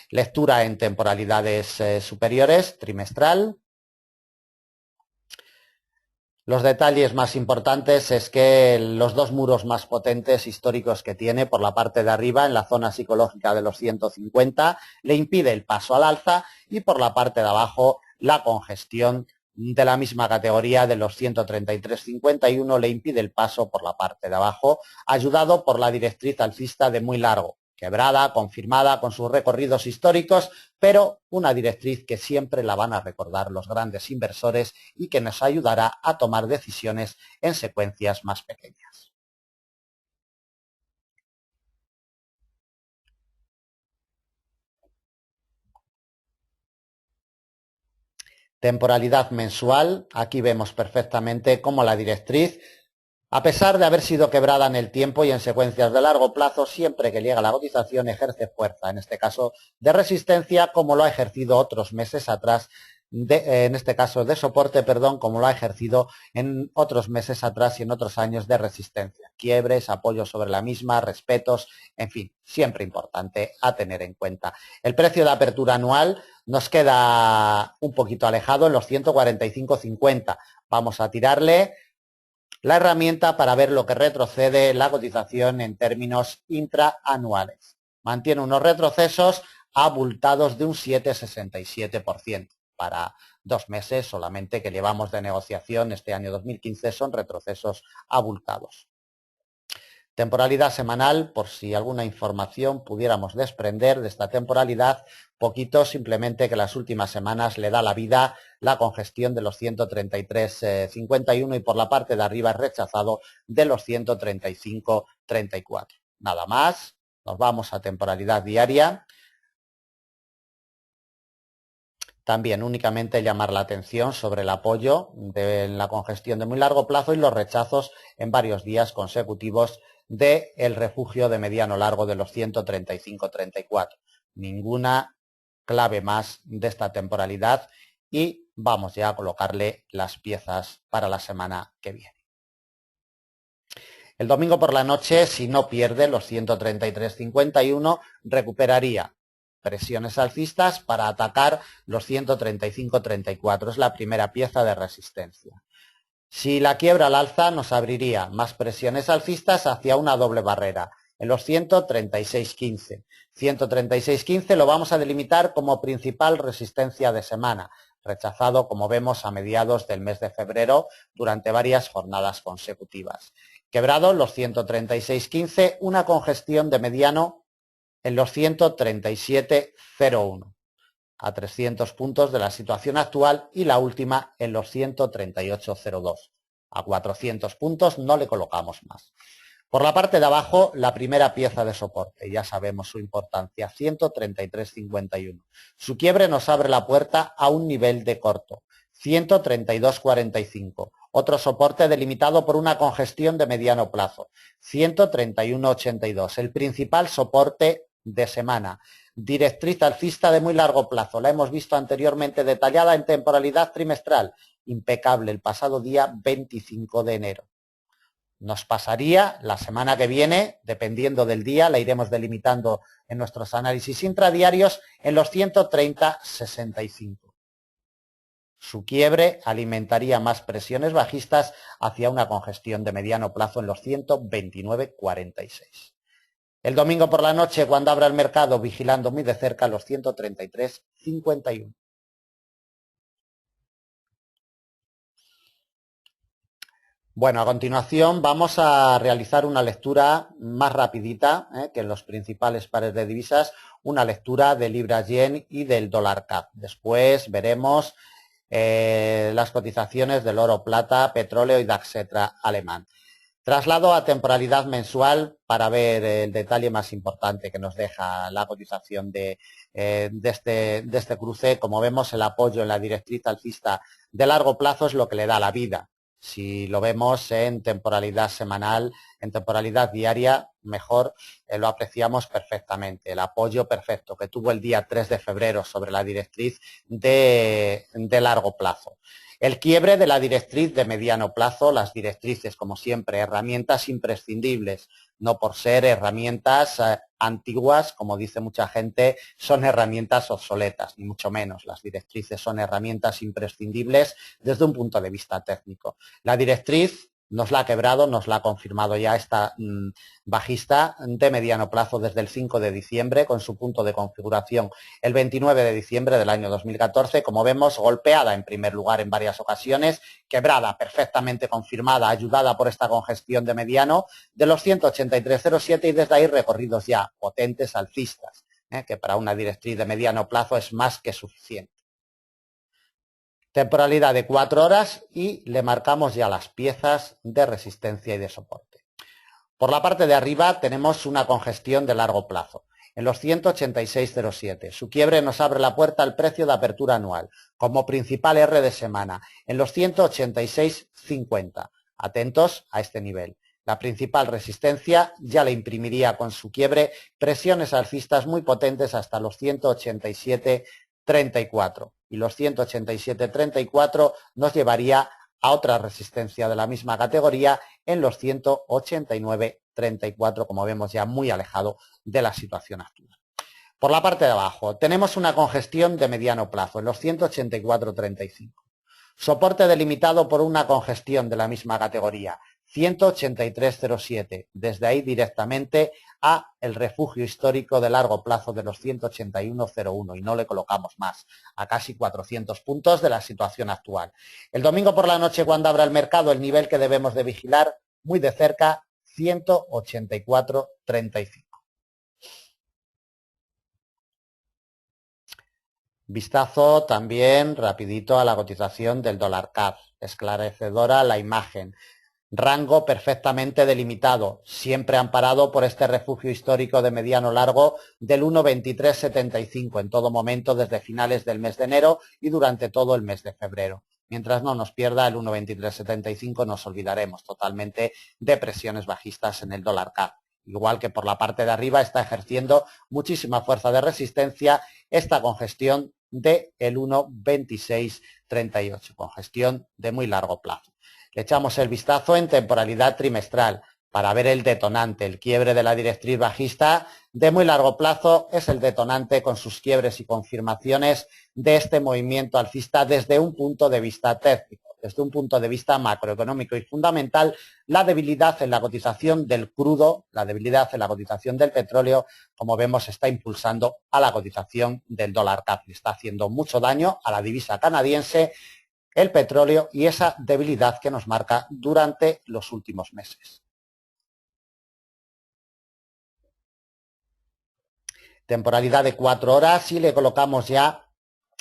Lectura en temporalidades superiores, trimestral. Los detalles más importantes es que los dos muros más potentes históricos que tiene por la parte de arriba, en la zona psicológica de los 150, le impide el paso al alza, y por la parte de abajo la congestión de la misma categoría de los 133.51 le impide el paso por la parte de abajo, ayudado por la directriz alcista de muy largo, quebrada, confirmada con sus recorridos históricos, pero una directriz que siempre la van a recordar los grandes inversores y que nos ayudará a tomar decisiones en secuencias más pequeñas. Temporalidad mensual, aquí vemos perfectamente cómo la directriz, a pesar de haber sido quebrada en el tiempo y en secuencias de largo plazo, siempre que llega la cotización ejerce fuerza, en este caso de resistencia, como lo ha ejercido otros meses atrás, en este caso de soporte, perdón, como lo ha ejercido en otros meses atrás y en otros años de resistencia. Quiebres, apoyos sobre la misma, respetos, en fin, siempre importante a tener en cuenta. El precio de apertura anual nos queda un poquito alejado en los 145.50. Vamos a tirarle la herramienta para ver lo que retrocede la cotización en términos intraanuales. Mantiene unos retrocesos abultados de un 7,67%. Para 2 meses solamente que llevamos de negociación este año 2015 son retrocesos abultados. Temporalidad semanal, por si alguna información pudiéramos desprender de esta temporalidad, poquito, simplemente que las últimas semanas le da la vida la congestión de los 133.51 y por la parte de arriba es rechazado de los 135.34. Nada más, nos vamos a temporalidad diaria. También únicamente llamar la atención sobre el apoyo de la congestión de muy largo plazo y los rechazos en varios días consecutivos del refugio de mediano largo de los 135.34. Ninguna clave más de esta temporalidad y vamos ya a colocarle las piezas para la semana que viene. El domingo por la noche, si no pierde los 133.51, recuperaría presiones alcistas para atacar los 135.34. Es la primera pieza de resistencia. Si la quiebra al alza, nos abriría más presiones alcistas hacia una doble barrera, en los 136.15. 136.15 lo vamos a delimitar como principal resistencia de semana, rechazado, como vemos, a mediados del mes de febrero durante varias jornadas consecutivas. Quebrado los 136.15, una congestión de mediano en los 137.01, a 300 puntos de la situación actual, y la última en los 138.02. A 400 puntos no le colocamos más. Por la parte de abajo, la primera pieza de soporte, ya sabemos su importancia, 133.51. Su quiebre nos abre la puerta a un nivel de corto, 132.45. Otro soporte delimitado por una congestión de mediano plazo, 131.82. El principal soporte de semana. Directriz alcista de muy largo plazo. La hemos visto anteriormente detallada en temporalidad trimestral. Impecable el pasado día 25 de enero. Nos pasaría la semana que viene, dependiendo del día, la iremos delimitando en nuestros análisis intradiarios, en los 130.65. Su quiebre alimentaría más presiones bajistas hacia una congestión de mediano plazo en los 129.46. El domingo por la noche, cuando abra el mercado, vigilando muy de cerca los 133.51. Bueno, a continuación vamos a realizar una lectura más rapidita que en los principales pares de divisas, una lectura de libra-yen y del dólar CAD. Después veremos las cotizaciones del oro, plata, petróleo y DAX alemán. Traslado a temporalidad mensual para ver el detalle más importante que nos deja la cotización de este cruce. Como vemos, el apoyo en la directriz alcista de largo plazo es lo que le da la vida. Si lo vemos en temporalidad semanal, en temporalidad diaria, mejor lo apreciamos perfectamente. El apoyo perfecto que tuvo el día 3 de febrero sobre la directriz de largo plazo. El quiebre de la directriz de mediano plazo, las directrices, como siempre, herramientas imprescindibles, no por ser herramientas antiguas, como dice mucha gente, son herramientas obsoletas, ni mucho menos. Las directrices son herramientas imprescindibles desde un punto de vista técnico. La directriz nos la ha quebrado, nos la ha confirmado ya esta bajista de mediano plazo desde el 5 de diciembre con su punto de configuración el 29 de diciembre del año 2014, como vemos, golpeada en primer lugar en varias ocasiones, quebrada, perfectamente confirmada, ayudada por esta congestión de mediano de los 183,07 y desde ahí recorridos ya potentes alcistas, que para una directriz de mediano plazo es más que suficiente. Temporalidad de 4 horas y le marcamos ya las piezas de resistencia y de soporte. Por la parte de arriba tenemos una congestión de largo plazo en los 186,07. Su quiebre nos abre la puerta al precio de apertura anual como principal R de semana en los 186,50. Atentos a este nivel. La principal resistencia ya le imprimiría con su quiebre presiones alcistas muy potentes hasta los 187,34 y los 187,34 nos llevaría a otra resistencia de la misma categoría en los 189,34, como vemos ya muy alejado de la situación actual. Por la parte de abajo tenemos una congestión de mediano plazo en los 184,35. Soporte delimitado por una congestión de la misma categoría, 183,07. Desde ahí directamente a el refugio histórico de largo plazo de los 181,01 y no le colocamos más, a casi 400 puntos de la situación actual. El domingo por la noche, cuando abra el mercado, el nivel que debemos de vigilar muy de cerca, 184,35. Vistazo también rapidito a la cotización del dólar CAD, esclarecedora la imagen. Rango perfectamente delimitado, siempre amparado por este refugio histórico de mediano largo del 1,2375 en todo momento desde finales del mes de enero y durante todo el mes de febrero. Mientras no nos pierda el 1,2375 nos olvidaremos totalmente de presiones bajistas en el dólar CAD. Igual que por la parte de arriba está ejerciendo muchísima fuerza de resistencia esta congestión del 1,2638, congestión de muy largo plazo. Le echamos el vistazo en temporalidad trimestral para ver el detonante. El quiebre de la directriz bajista de muy largo plazo es el detonante con sus quiebres y confirmaciones de este movimiento alcista desde un punto de vista técnico. Desde un punto de vista macroeconómico y fundamental, la debilidad en la cotización del crudo, la debilidad en la cotización del petróleo, como vemos, está impulsando a la cotización del dólar CAD. Le está haciendo mucho daño a la divisa canadiense el petróleo y esa debilidad que nos marca durante los últimos meses. Temporalidad de 4 horas y le colocamos ya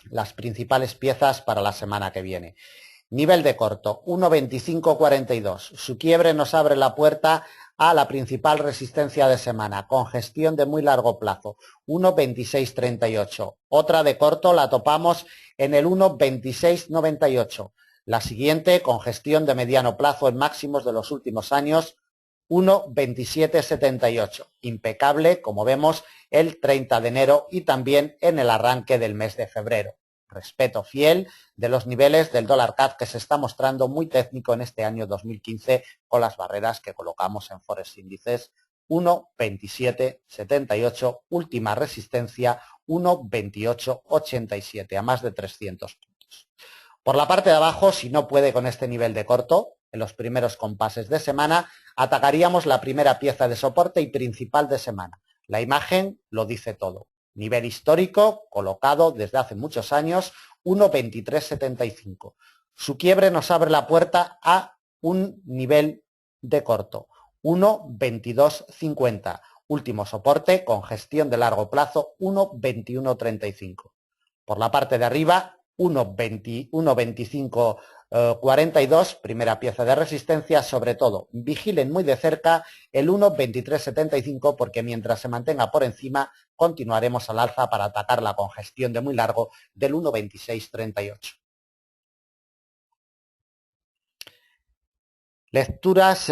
las principales piezas para la semana que viene. Nivel de corto, 1,2542. Su quiebre nos abre la puerta a la principal resistencia de semana, congestión de muy largo plazo, 1,2638. Otra de corto la topamos en el 1,2698. La siguiente, congestión de mediano plazo en máximos de los últimos años, 1,2778. Impecable, como vemos, el 30 de enero y también en el arranque del mes de febrero. Respeto fiel de los niveles del dólar CAD que se está mostrando muy técnico en este año 2015 con las barreras que colocamos en Forex Índices. 1,2778, última resistencia 1,2887, a más de 300 puntos. Por la parte de abajo, si no puede con este nivel de corto, en los primeros compases de semana, atacaríamos la primera pieza de soporte y principal de semana. La imagen lo dice todo. Nivel histórico, colocado desde hace muchos años, 1,2375. Su quiebre nos abre la puerta a un nivel de corto, 1,2250. Último soporte con gestión de largo plazo, 1,2135. Por la parte de arriba, 1,2542, primera pieza de resistencia. Sobre todo, vigilen muy de cerca el 1,2375 porque mientras se mantenga por encima, continuaremos al alza para atacar la congestión de muy largo del 1,2638. Lecturas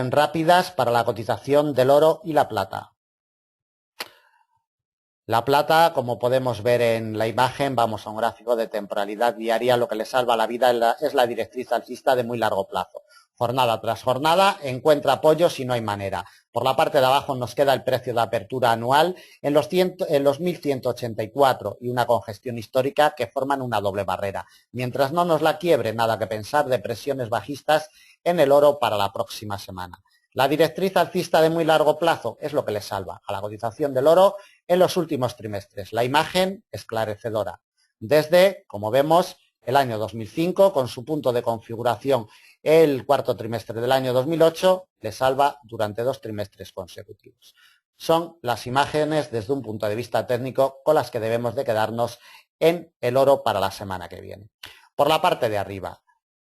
rápidas para la cotización del oro y la plata. La plata, como podemos ver en la imagen, vamos a un gráfico de temporalidad diaria, lo que le salva la vida es la directriz alcista de muy largo plazo. Jornada tras jornada encuentra apoyo si no hay manera. Por la parte de abajo nos queda el precio de apertura anual en los 1184 y una congestión histórica que forman una doble barrera. Mientras no nos la quiebre, nada que pensar de presiones bajistas en el oro para la próxima semana. La directriz alcista de muy largo plazo es lo que le salva a la cotización del oro en los últimos trimestres. La imagen esclarecedora. Desde, como vemos, el año 2005, con su punto de configuración el cuarto trimestre del año 2008, le salva durante 2 trimestres consecutivos. Son las imágenes desde un punto de vista técnico con las que debemos de quedarnos en el oro para la semana que viene. Por la parte de arriba,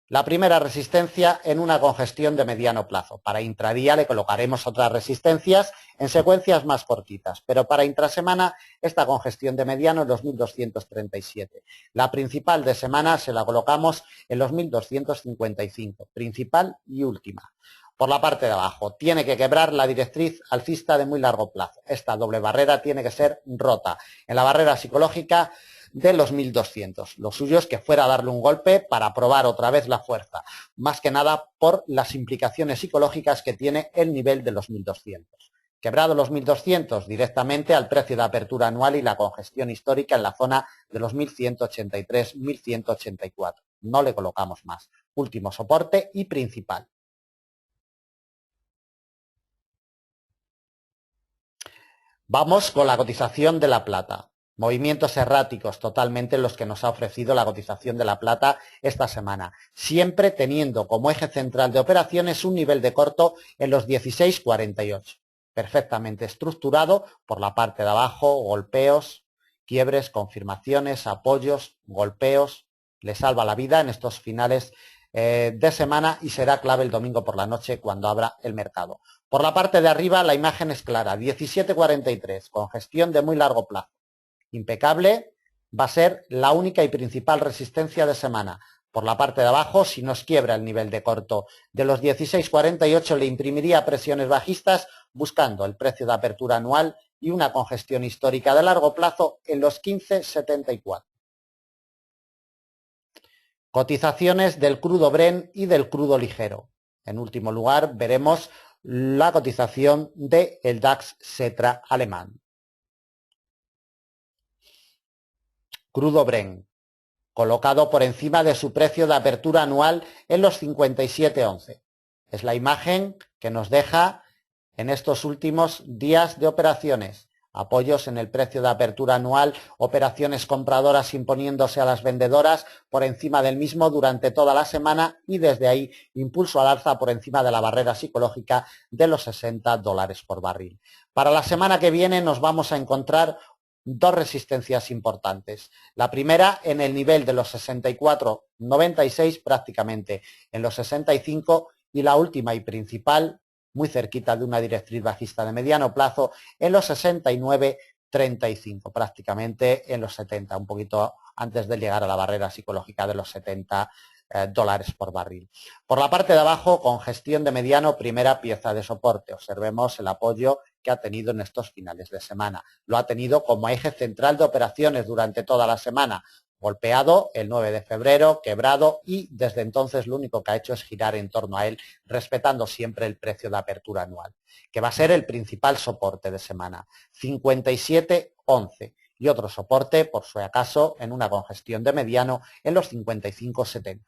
la primera resistencia en una congestión de mediano plazo. Para intradía le colocaremos otras resistencias en secuencias más cortitas, pero para intrasemana esta congestión de mediano en los 1237. La principal de semana se la colocamos en los 1255, principal y última. Por la parte de abajo, tiene que quebrar la directriz alcista de muy largo plazo. Esta doble barrera tiene que ser rota. En la barrera psicológica de los 1200. Lo suyo es que fuera a darle un golpe para probar otra vez la fuerza, más que nada por las implicaciones psicológicas que tiene el nivel de los 1200. Quebrado los 1200 directamente al precio de apertura anual y la congestión histórica en la zona de los 1183-1184. No le colocamos más. Último soporte y principal. Vamos con la cotización de la plata. Movimientos erráticos totalmente los que nos ha ofrecido la cotización de la plata esta semana, siempre teniendo como eje central de operaciones un nivel de corto en los 16,48, perfectamente estructurado por la parte de abajo, golpeos, quiebres, confirmaciones, apoyos, golpeos, le salva la vida en estos finales de semana y será clave el domingo por la noche cuando abra el mercado. Por la parte de arriba la imagen es clara, 17,43, congestión de muy largo plazo. Impecable, va a ser la única y principal resistencia de semana. Por la parte de abajo, si nos quiebra el nivel de corto de los 16,48, le imprimiría presiones bajistas buscando el precio de apertura anual y una congestión histórica de largo plazo en los 15,74. Cotizaciones del crudo Brent y del crudo ligero. En último lugar, veremos la cotización del DAX Xetra alemán. Crudo Brent, colocado por encima de su precio de apertura anual en los 57,11. Es la imagen que nos deja en estos últimos días de operaciones. Apoyos en el precio de apertura anual, operaciones compradoras imponiéndose a las vendedoras por encima del mismo durante toda la semana y desde ahí impulso al alza por encima de la barrera psicológica de los $60 por barril. Para la semana que viene nos vamos a encontrar 2 resistencias importantes. La primera en el nivel de los 64,96, prácticamente en los 65, y la última y principal, muy cerquita de una directriz bajista de mediano plazo, en los 69,35, prácticamente en los 70, un poquito antes de llegar a la barrera psicológica de los $70 por barril. Por la parte de abajo, congestión de mediano, primera pieza de soporte. Observemos el apoyo que ha tenido en estos finales de semana. Lo ha tenido como eje central de operaciones durante toda la semana. Golpeado el 9 de febrero, quebrado y desde entonces lo único que ha hecho es girar en torno a él, respetando siempre el precio de apertura anual, que va a ser el principal soporte de semana, 57,11. Y otro soporte, por si acaso, en una congestión de mediano en los 55,70.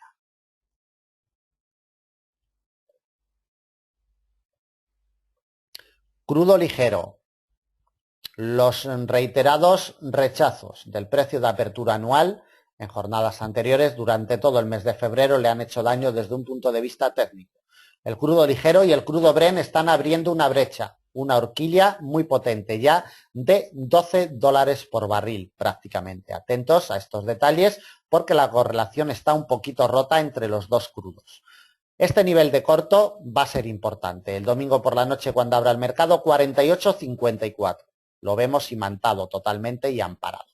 Crudo ligero. Los reiterados rechazos del precio de apertura anual en jornadas anteriores durante todo el mes de febrero le han hecho daño desde un punto de vista técnico. El crudo ligero y el crudo Brent están abriendo una brecha, una horquilla muy potente ya de $12 por barril prácticamente. Atentos a estos detalles porque la correlación está un poquito rota entre los dos crudos. Este nivel de corto va a ser importante. El domingo por la noche cuando abra el mercado 48,54. Lo vemos imantado totalmente y amparado.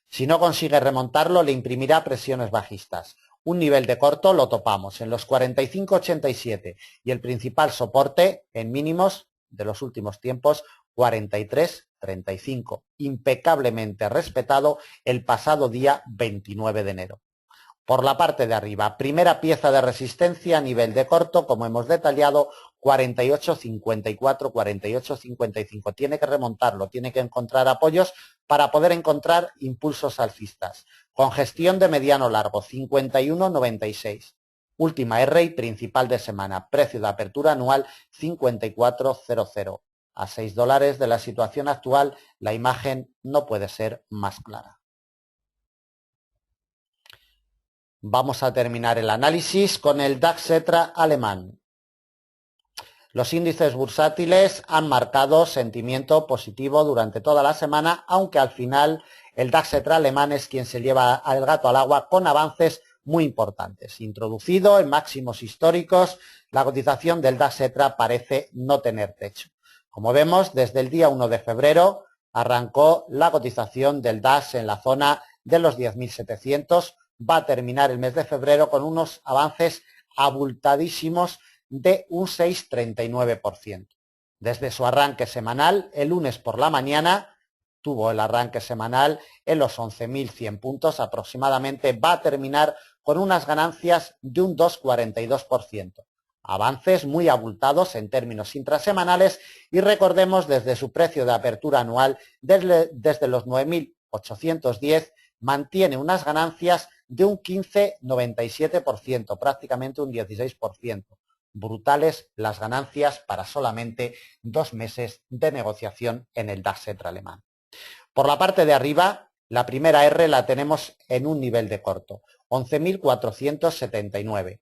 Si no consigue remontarlo, le imprimirá presiones bajistas. Un nivel de corto lo topamos en los 45,87 y el principal soporte en mínimos de los últimos tiempos 43,35, impecablemente respetado el pasado día 29 de enero. Por la parte de arriba, primera pieza de resistencia a nivel de corto, como hemos detallado, 48,54, 48,55. Tiene que remontarlo, tiene que encontrar apoyos para poder encontrar impulsos alcistas. Congestión de mediano largo, 51,96. Última R y principal de semana, precio de apertura anual 54,00. A $6 de la situación actual, la imagen no puede ser más clara. Vamos a terminar el análisis con el DAX Xetra alemán. Los índices bursátiles han marcado sentimiento positivo durante toda la semana, aunque al final el DAX Xetra alemán es quien se lleva el gato al agua con avances muy importantes. Introducido en máximos históricos, la cotización del DAX Xetra parece no tener techo. Como vemos, desde el día 1 de febrero arrancó la cotización del DAX en la zona de los 10.700. Va a terminar el mes de febrero con unos avances abultadísimos de un 6,39%. Desde su arranque semanal, el lunes por la mañana, tuvo el arranque semanal en los 11.100 puntos aproximadamente, va a terminar con unas ganancias de un 2,42%. Avances muy abultados en términos intrasemanales y recordemos desde su precio de apertura anual, desde los 9.810, mantiene unas ganancias de un 15,97%, prácticamente un 16%. Brutales las ganancias para solamente 2 meses de negociación en el DAX Xetra alemán. Por la parte de arriba, la primera R la tenemos en un nivel de corto, 11.479.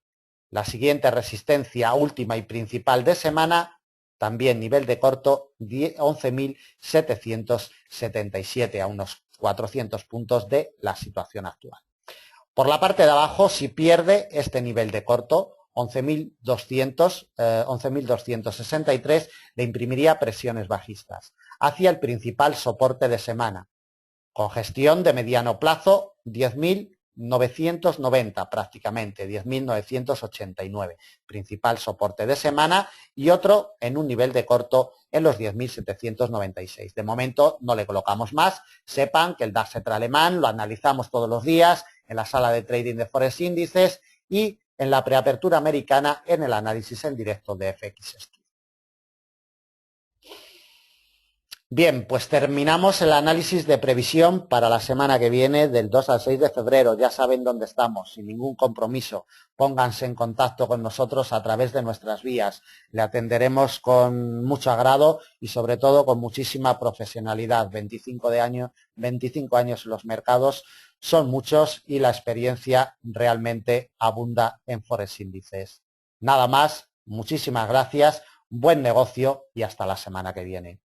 La siguiente resistencia última y principal de semana, también nivel de corto, 11.777, a unos 400 puntos de la situación actual. Por la parte de abajo, si pierde este nivel de corto, 11.263, le imprimiría presiones bajistas hacia el principal soporte de semana. Congestión de mediano plazo, 10.990 prácticamente, 10.989, principal soporte de semana, y otro en un nivel de corto en los 10.796. De momento no le colocamos más. Sepan que el DAX Xetra alemán lo analizamos todos los días en la sala de trading de Forex Índices y en la preapertura americana en el análisis en directo de FX Studio. Bien, pues terminamos el análisis de previsión para la semana que viene del 2 al 6 de febrero. Ya saben dónde estamos, sin ningún compromiso. Pónganse en contacto con nosotros a través de nuestras vías. Le atenderemos con mucho agrado y sobre todo con muchísima profesionalidad. 25 años en los mercados son muchos y la experiencia realmente abunda en Forex Índices. Nada más, muchísimas gracias, buen negocio y hasta la semana que viene.